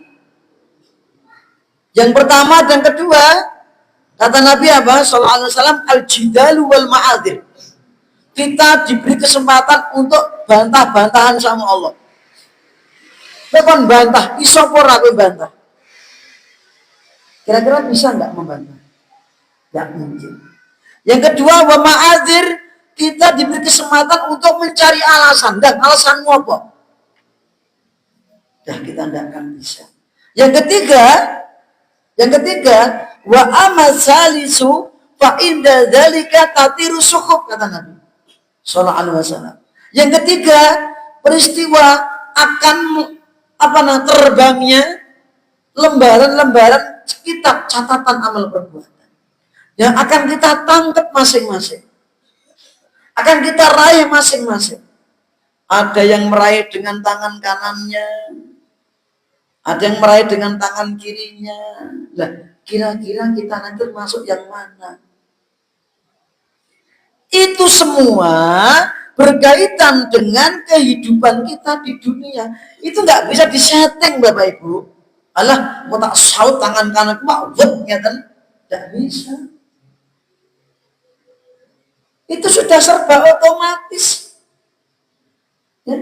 yang pertama dan kedua, kata Nabi apa? Sallallahu alaihi wasallam, al-jidalu wal ma'adir. Kita diberi kesempatan untuk bantah-bantahan sama Allah. Bukan bantah, isopor aku bantah. Kira-kira bisa nggak membantah? Nggak mungkin. Yang kedua, wa ma'adir, kita diberi kesempatan untuk mencari alasan. Dan alasanmu apa? Ya, kita tidak akan bisa. Yang ketiga, wa amasalisu fa inda dzalika tatiru suhub, kata Nabi sallallahu alaihi wasallam. Yang ketiga, peristiwa akan terbangnya lembaran-lembaran kitab catatan amal perbuatan yang akan kita tangkap masing-masing, akan kita raih masing-masing. Ada yang meraih dengan tangan kanannya, ada yang meraih dengan tangan kirinya. Lah, kira-kira kita nanti masuk yang mana? Itu semua berkaitan dengan kehidupan kita di dunia. Itu nggak bisa disetting, Bapak Ibu. Alah, mau tak saut tangan kanan mau ya kan? Nggak bisa. Itu sudah serba otomatis. Ya.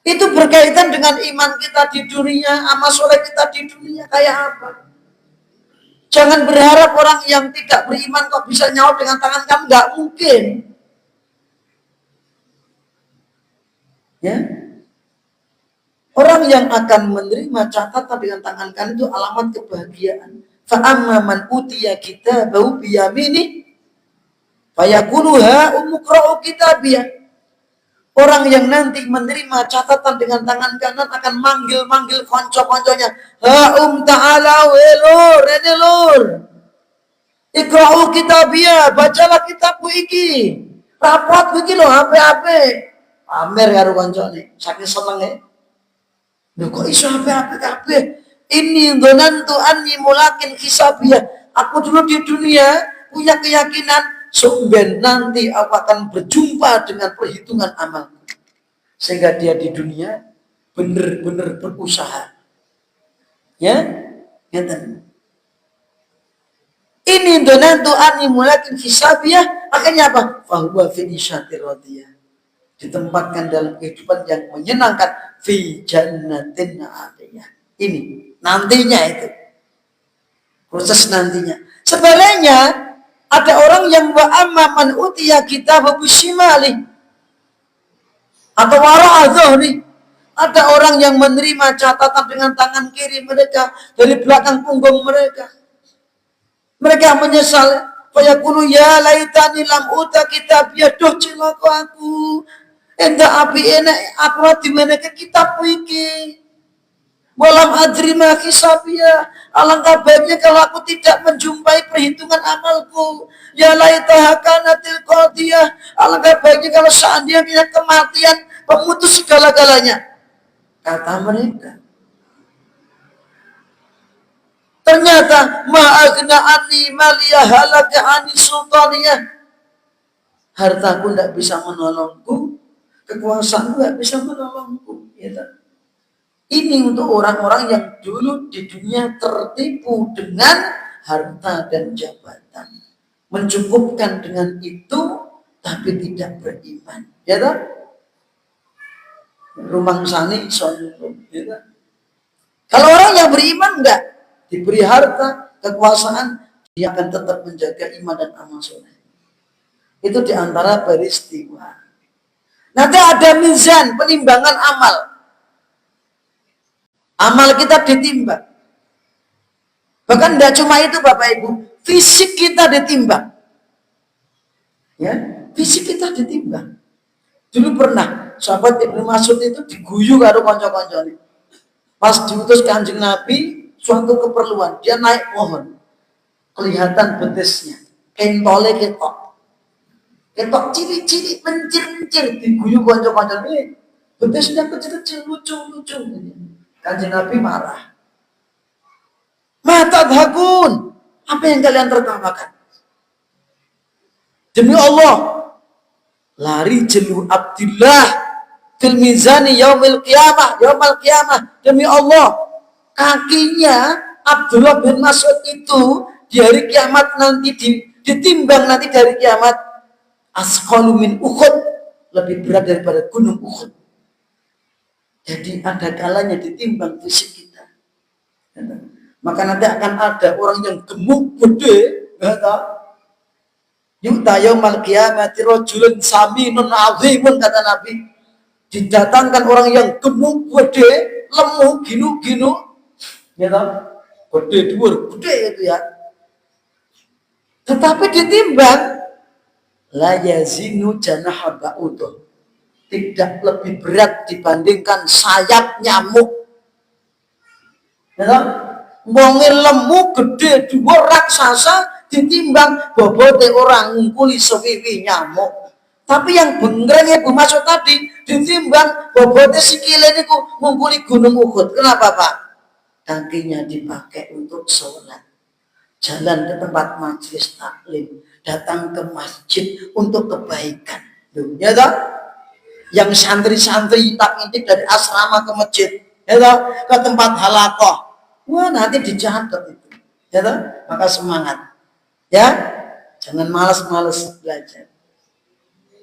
Itu berkaitan dengan iman kita di dunia, amal soleh kita di dunia kayak apa. Jangan berharap orang yang tidak beriman kok bisa nyaut dengan tangan kamu, nggak mungkin. Ya. Orang yang akan menerima catatan dengan tangan kanan itu alamat kebahagiaan. Fa'amma man utiya kitabahu biyamini fayaquluha umqra'u kitabiyah. Orang yang nanti menerima catatan dengan tangan kanan akan manggil-manggil konco-konconya. Ta'ala welur, ini lur. Iqra'u kitabiyah, bacalah kitabku iki. Rapot iki lho, HP. Pamer karo koncone, saking senenge. Lho kok iso apik-apik kabeh? Ini dzanantu anni mulakin hisabiyah. Aku dulu di dunia punya keyakinan sumben nanti aku akan berjumpa dengan perhitungan amalku. Sehingga dia di dunia benar-benar berusaha. Ya, ngeten. Ini dzanantu anni mulakin hisabiyah, akhirnya apa? Fahuwa fi isyatir radiyah. Ditempatkan dalam kehidupan yang menyenangkan fi jannatin aliyah. Ini nantinya itu proses nantinya. Sebaliknya ada orang yang wa amma man utiya kitabahu bisimali atau wara'adzuh nih. Ada orang yang menerima catatan dengan tangan kiri mereka dari belakang punggung mereka. Mereka menyesal. Fayaqulu ya laitani lam uta kitabiyah, doh cilaka aku. Enggak api enak aku dimana ke kitab iki. Walam adri ma hisabiyah. Alangkah baiknya kalau aku tidak menjumpai perhitungan amalku. Ya laitaha kanatil qadiyah. Alangkah baiknya kalau seandainya kematian pemutus segala-galanya. Kata mereka. Ternyata ma'agna anni maliyah halaka anni sultaniyah. Hartaku tidak bisa menolongku. Kekuasaanku tidak bisa menolongku. Ya, ini untuk orang-orang yang dulu di dunia tertipu dengan harta dan jabatan. Mencukupkan dengan itu, tapi tidak beriman. Ya tak? Rumah sani soalnya. Ya tak? Kalau orang yang beriman enggak, diberi harta, kekuasaan, dia akan tetap menjaga iman dan amal soleh. Itu diantara peristiwa. Nanti ada mizan, penimbangan amal. Amal kita ditimbang. Bahkan tidak cuma itu Bapak Ibu, fisik kita ditimbang. Ya, fisik kita ditimbang. Dulu pernah sahabat Ibnu Mas'ud itu diguyu karo kanca-kancane. Pas diutus Kanjeng Nabi suatu keperluan, dia naik pohon. Kelihatan betisnya, kentole ketok. Ketok ciri-ciri mencir-mencir diguyu kanca-kancane. Betisnya kecil-kecil lucu-lucu. Kanjeng Nabi marah. Mata dhakun. Apa yang kalian tertawakan? Demi Allah, lari jelu Abdillah fil mizani yaumil qiyamah, yaumal qiyamah. Demi Allah, kakinya Abdullah bin Mas'ud itu di hari kiamat nanti ditimbang nanti dari kiamat asqalu min Uhud, lebih berat daripada gunung Uhud. Jadi ada kalanya ditimbang fisik kita. Maka nanti akan ada orang yang gemuk gede, kata yuta yaumal qiyamati rajulun saminun azimun, kata Nabi. Didatangkan orang yang gemuk gede, lemu ginu-ginu, ya tahu? Gede dhuwur, gede itu ya. Tetapi ditimbang la yazinu janaha ba'udah. Tidak lebih berat dibandingkan sayap nyamuk. Ya tahu? Wonge lemu gede dhuwur raksasa ditimbang bobote orang ngungkuli sewiwi nyamuk. Tapi yang benernya Bu Mas'ud tadi ditimbang bobote sikile niku ngungkuli gunung Uhud. Kenapa Pak? Kakinya dipakai untuk sholat, jalan ke tempat majelis taklim, datang ke masjid untuk kebaikan. Loh, ya toh? Yang santri-santri tak intip dari asrama ke masjid, ya toh? Ke tempat halakoh. Wah, nanti dicatat itu. Ya toh? Maka semangat. Ya, jangan malas-malas belajar.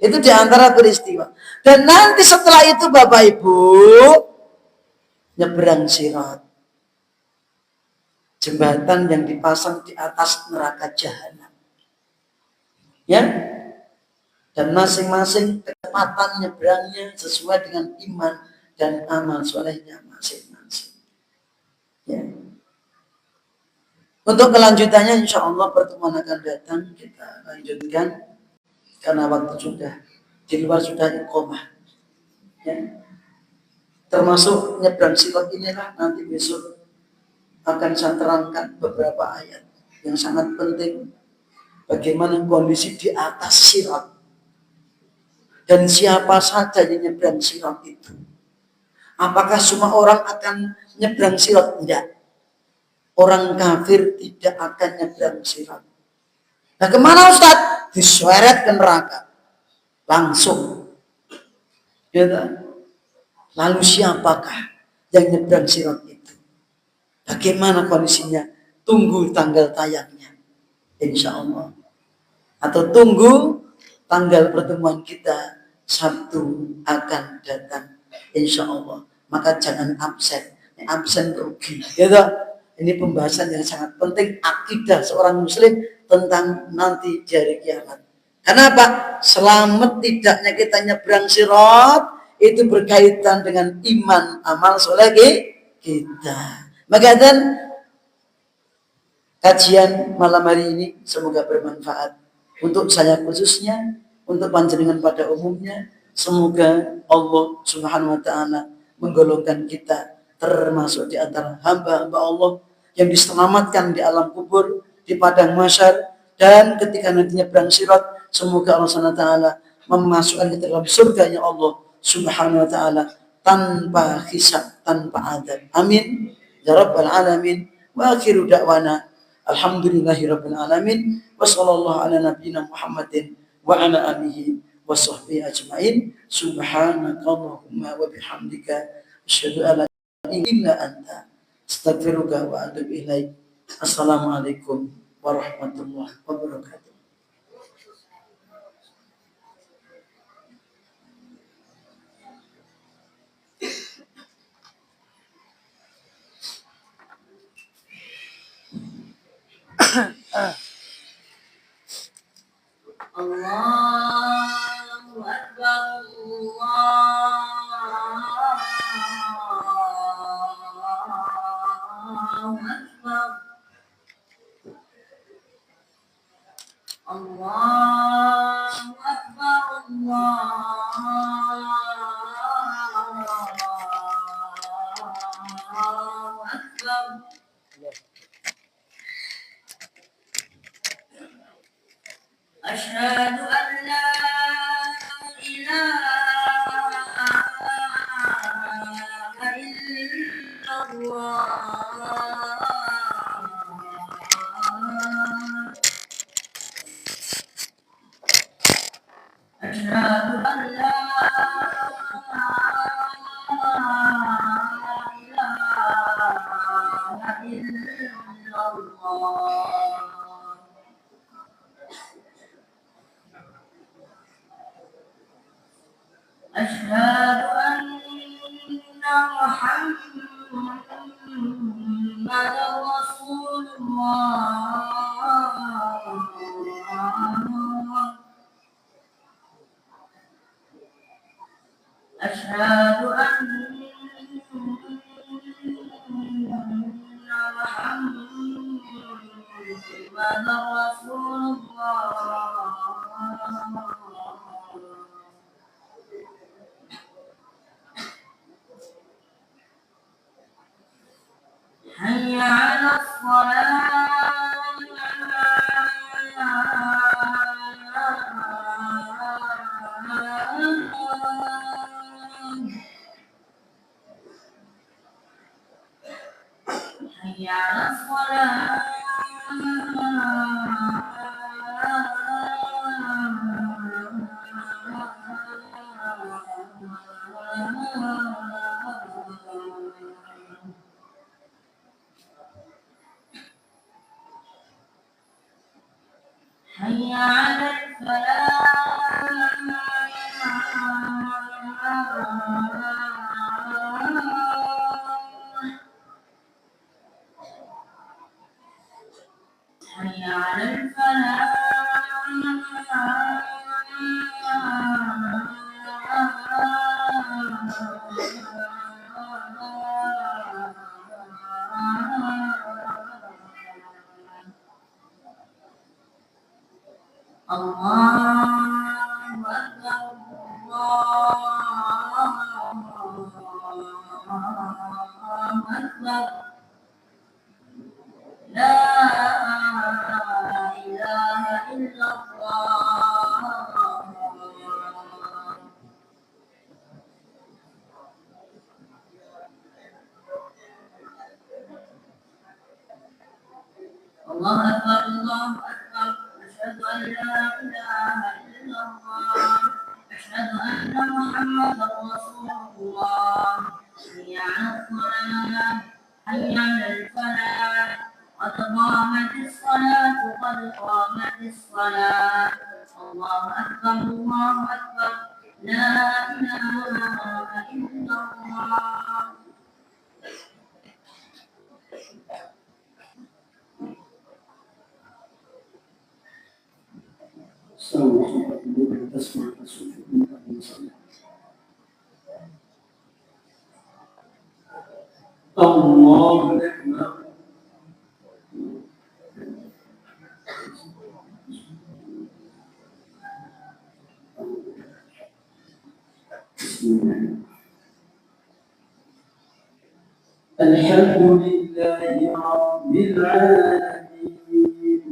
Itu diantara peristiwa. Dan nanti setelah itu Bapak Ibu, nyebrang sirat. Jembatan yang dipasang di atas neraka jahanam. Ya. Dan masing-masing kecepatan nyebrangnya sesuai dengan iman dan amal solehnya masing-masing. Ya. Untuk kelanjutannya insya Allah pertemuan akan datang kita lanjutkan karena waktu sudah di luar sudah iqomah. Ya. Termasuk nyebrang sirat inilah nanti besok akan saya terangkan beberapa ayat yang sangat penting bagaimana kondisi di atas sirat dan siapa saja yang nyebrang sirat itu. Apakah semua orang akan nyebrang sirat? Tidak. Orang kafir tidak akan nyebrang sirat. Nah kemana Ustaz? Diseret ke neraka. Langsung. Ya, lalu siapakah yang nyebrang sirat itu? Bagaimana kondisinya? Tunggu tanggal tayangnya. Insya Allah. Atau tunggu tanggal pertemuan kita Sabtu akan datang. Insya Allah. Maka jangan absen. Absen rugi. Ya, ini pembahasan yang sangat penting. Akidah seorang muslim tentang nanti di hari kiamat. Kenapa? Selamat tidaknya kita nyebrang sirat itu berkaitan dengan iman amal soleh kita. Maka dan kajian malam hari ini semoga bermanfaat untuk saya khususnya, untuk panjenengan pada umumnya. Semoga Allah Subhanahu wa taala menggolongkan kita termasuk di antara hamba-hamba Allah yang diselamatkan di alam kubur, di padang mahsyar, dan ketika nantinya berang sirat, semoga Allah Subhanahu wa taala memasukkan kita dalam surganya Allah Subhanahu wa taala tanpa hisab, tanpa adab. Amin ya rabbal alamin. Wa akhiru da'wana alhamdulillahirabbil alamin. Wa sallallahu ala nabiyyina Muhammadin wa ala alihi wa sahbihi ajmain. Subhanakallahumma wa bihamdika asyhadu an la ilaha illa anta astaghfiruka wa atubu ilaik. Assalamualaikum warahmatullahi wabarakatuh. Allahu Akbar, Allahu Akbar, Allahu Akbar, Allahu Akbar. Asyhadu an la ilaha illallah. Asyhadu an la ilaha illallah. Asyhadu anna Muhammadar Rasulullah. Asyhadu anna Muhammadar Rasulullah. Hayya 'alas shalah. Hayya 'alas shalah. Hayya 'alal falah. Hayya 'alal falah. Allahu Akbar, Allahu Akbar. La ilaha illallah. أكبر الله أكبر أشهد أن لا إله إلا الله أشهد أن محمدا رسول الله حي على الصلاة حي على الفلاح قد قامت الصلاة قد قامت الصلاة الله أكبر الله أكبر لا إله إلا الله الله أكبر. الحمد لله رب العالمين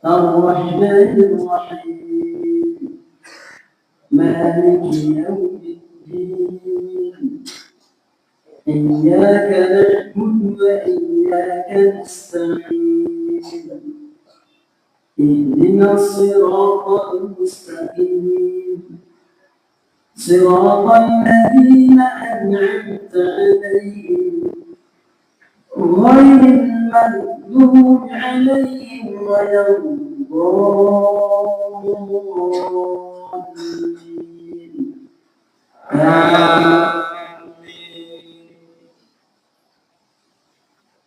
الرحمن الرحيم مالك يوم الدين إياك نعبد وإياك نستعين اهدنا الصراط المستقيم صراط الذين أنعمت عليهم غير المغضوب عليهم ولا الضالين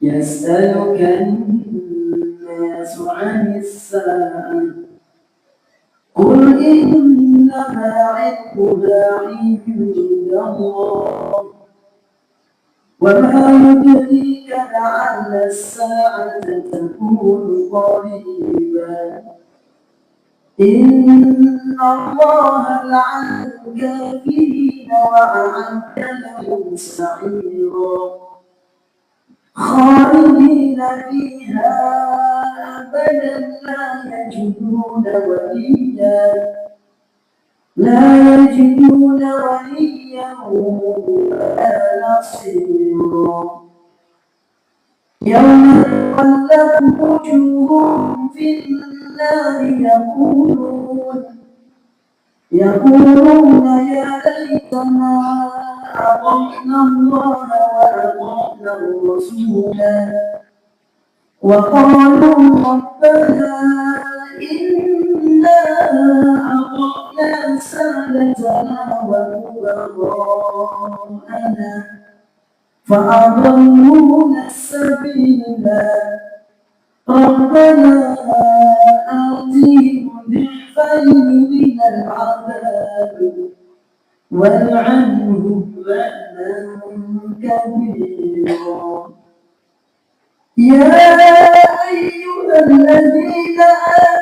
يسألك الناس عن الساعة قل إنما علمها عند الله وما يدريك لعل الساعة تكون قريبا إن الله لعن الكافرين وأعد لهم سعيرا خالدين فيها أبدا لا يجدون وليا ولا نصيرا يوم تقلب وجوههم في النار يقولون يا ليتنا أطعنا الله وأطعنا الرسولا وقالوا ربنا إنا أطعنا سادتنا وكبراءنا فأضلونا السبيلا ربنا آتهم ضعفين من العذاب والعنهم لعنا كبيرا يا أيها الذين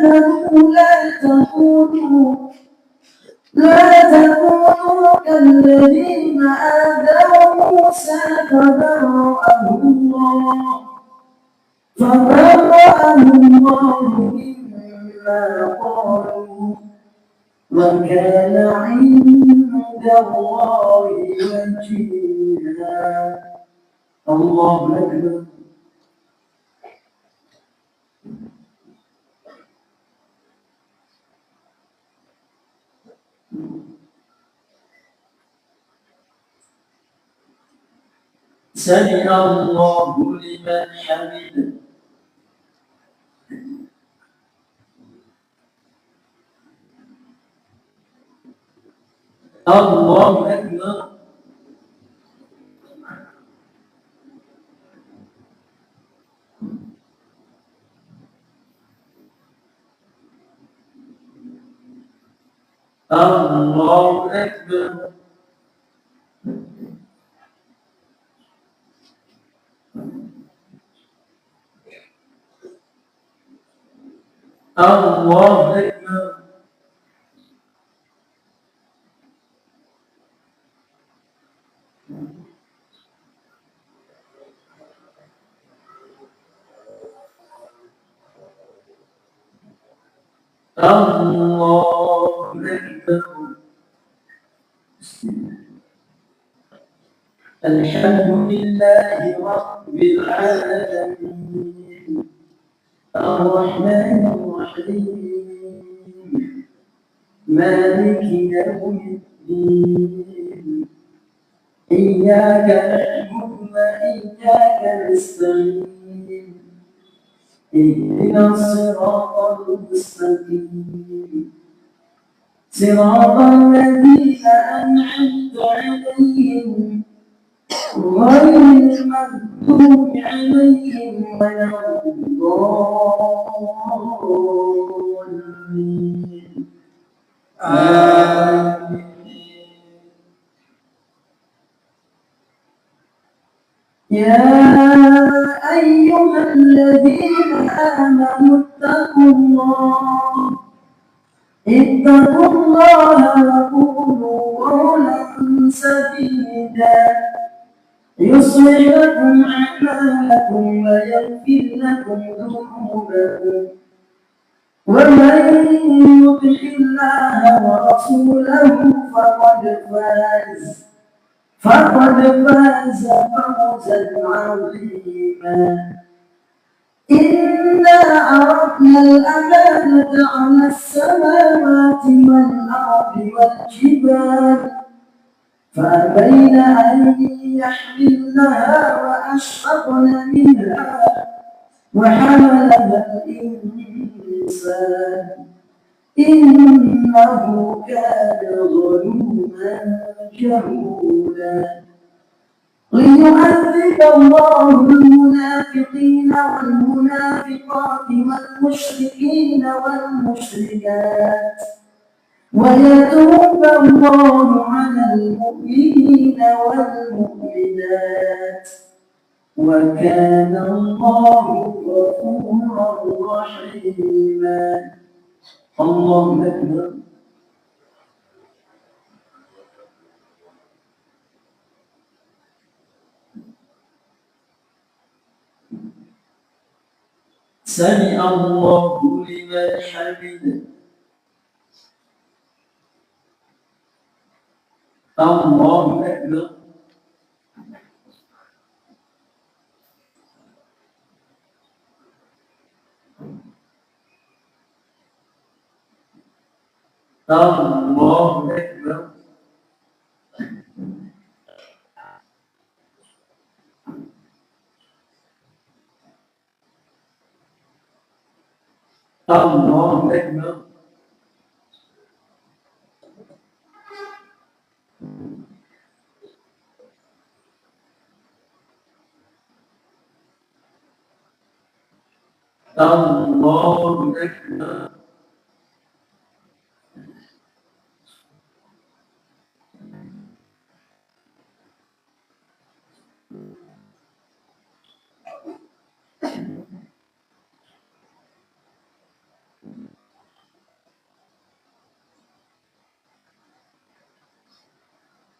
آمنوا لا تكونوا كالذين آذوا موسى فبرأه الله مما قالوا وكان عند الله وجيها الله أكبر سمع الله لمن حمده الله أكبر الله أكبر الله أكبر الله أكبر الحمد لله رب العالمين الرحمن الرحيم مالك يوم الدين إياك نعبد وإياك نستعين اهدنا الصراط المستقيم صراط الذين أنعمت عليهم غير المغضوب عليهم ولا الضالين آمين. يا أيها الذين آمنوا اتقوا الله وقولوا قولا سديدا يصلح لكم أعمالكم ويغفر لكم ذنوبكم ومن يطع الله ورسوله فقد فاز فوزا عظيما إنا عرضنا الأمانة على السماوات والأرض والجبال فأبين أن يحملنها وأشفقن منها وحملها الإنسان إنه كان ظلوما جهولا ليعذب الله المنافقين والمنافقات والمشركين والمشركات ويتوب الله على المؤمنين والمؤمنات وكان الله غفورا رحيما. الله أكبر. سمع الله لمن حمده. الله أكبر. الله أكبر. الله أكبر. الله أكبر.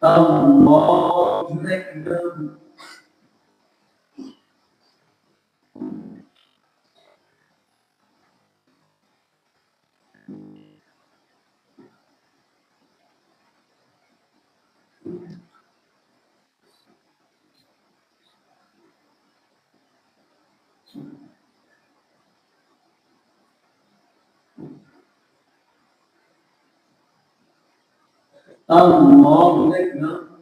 الله أكبر. الله أكبر.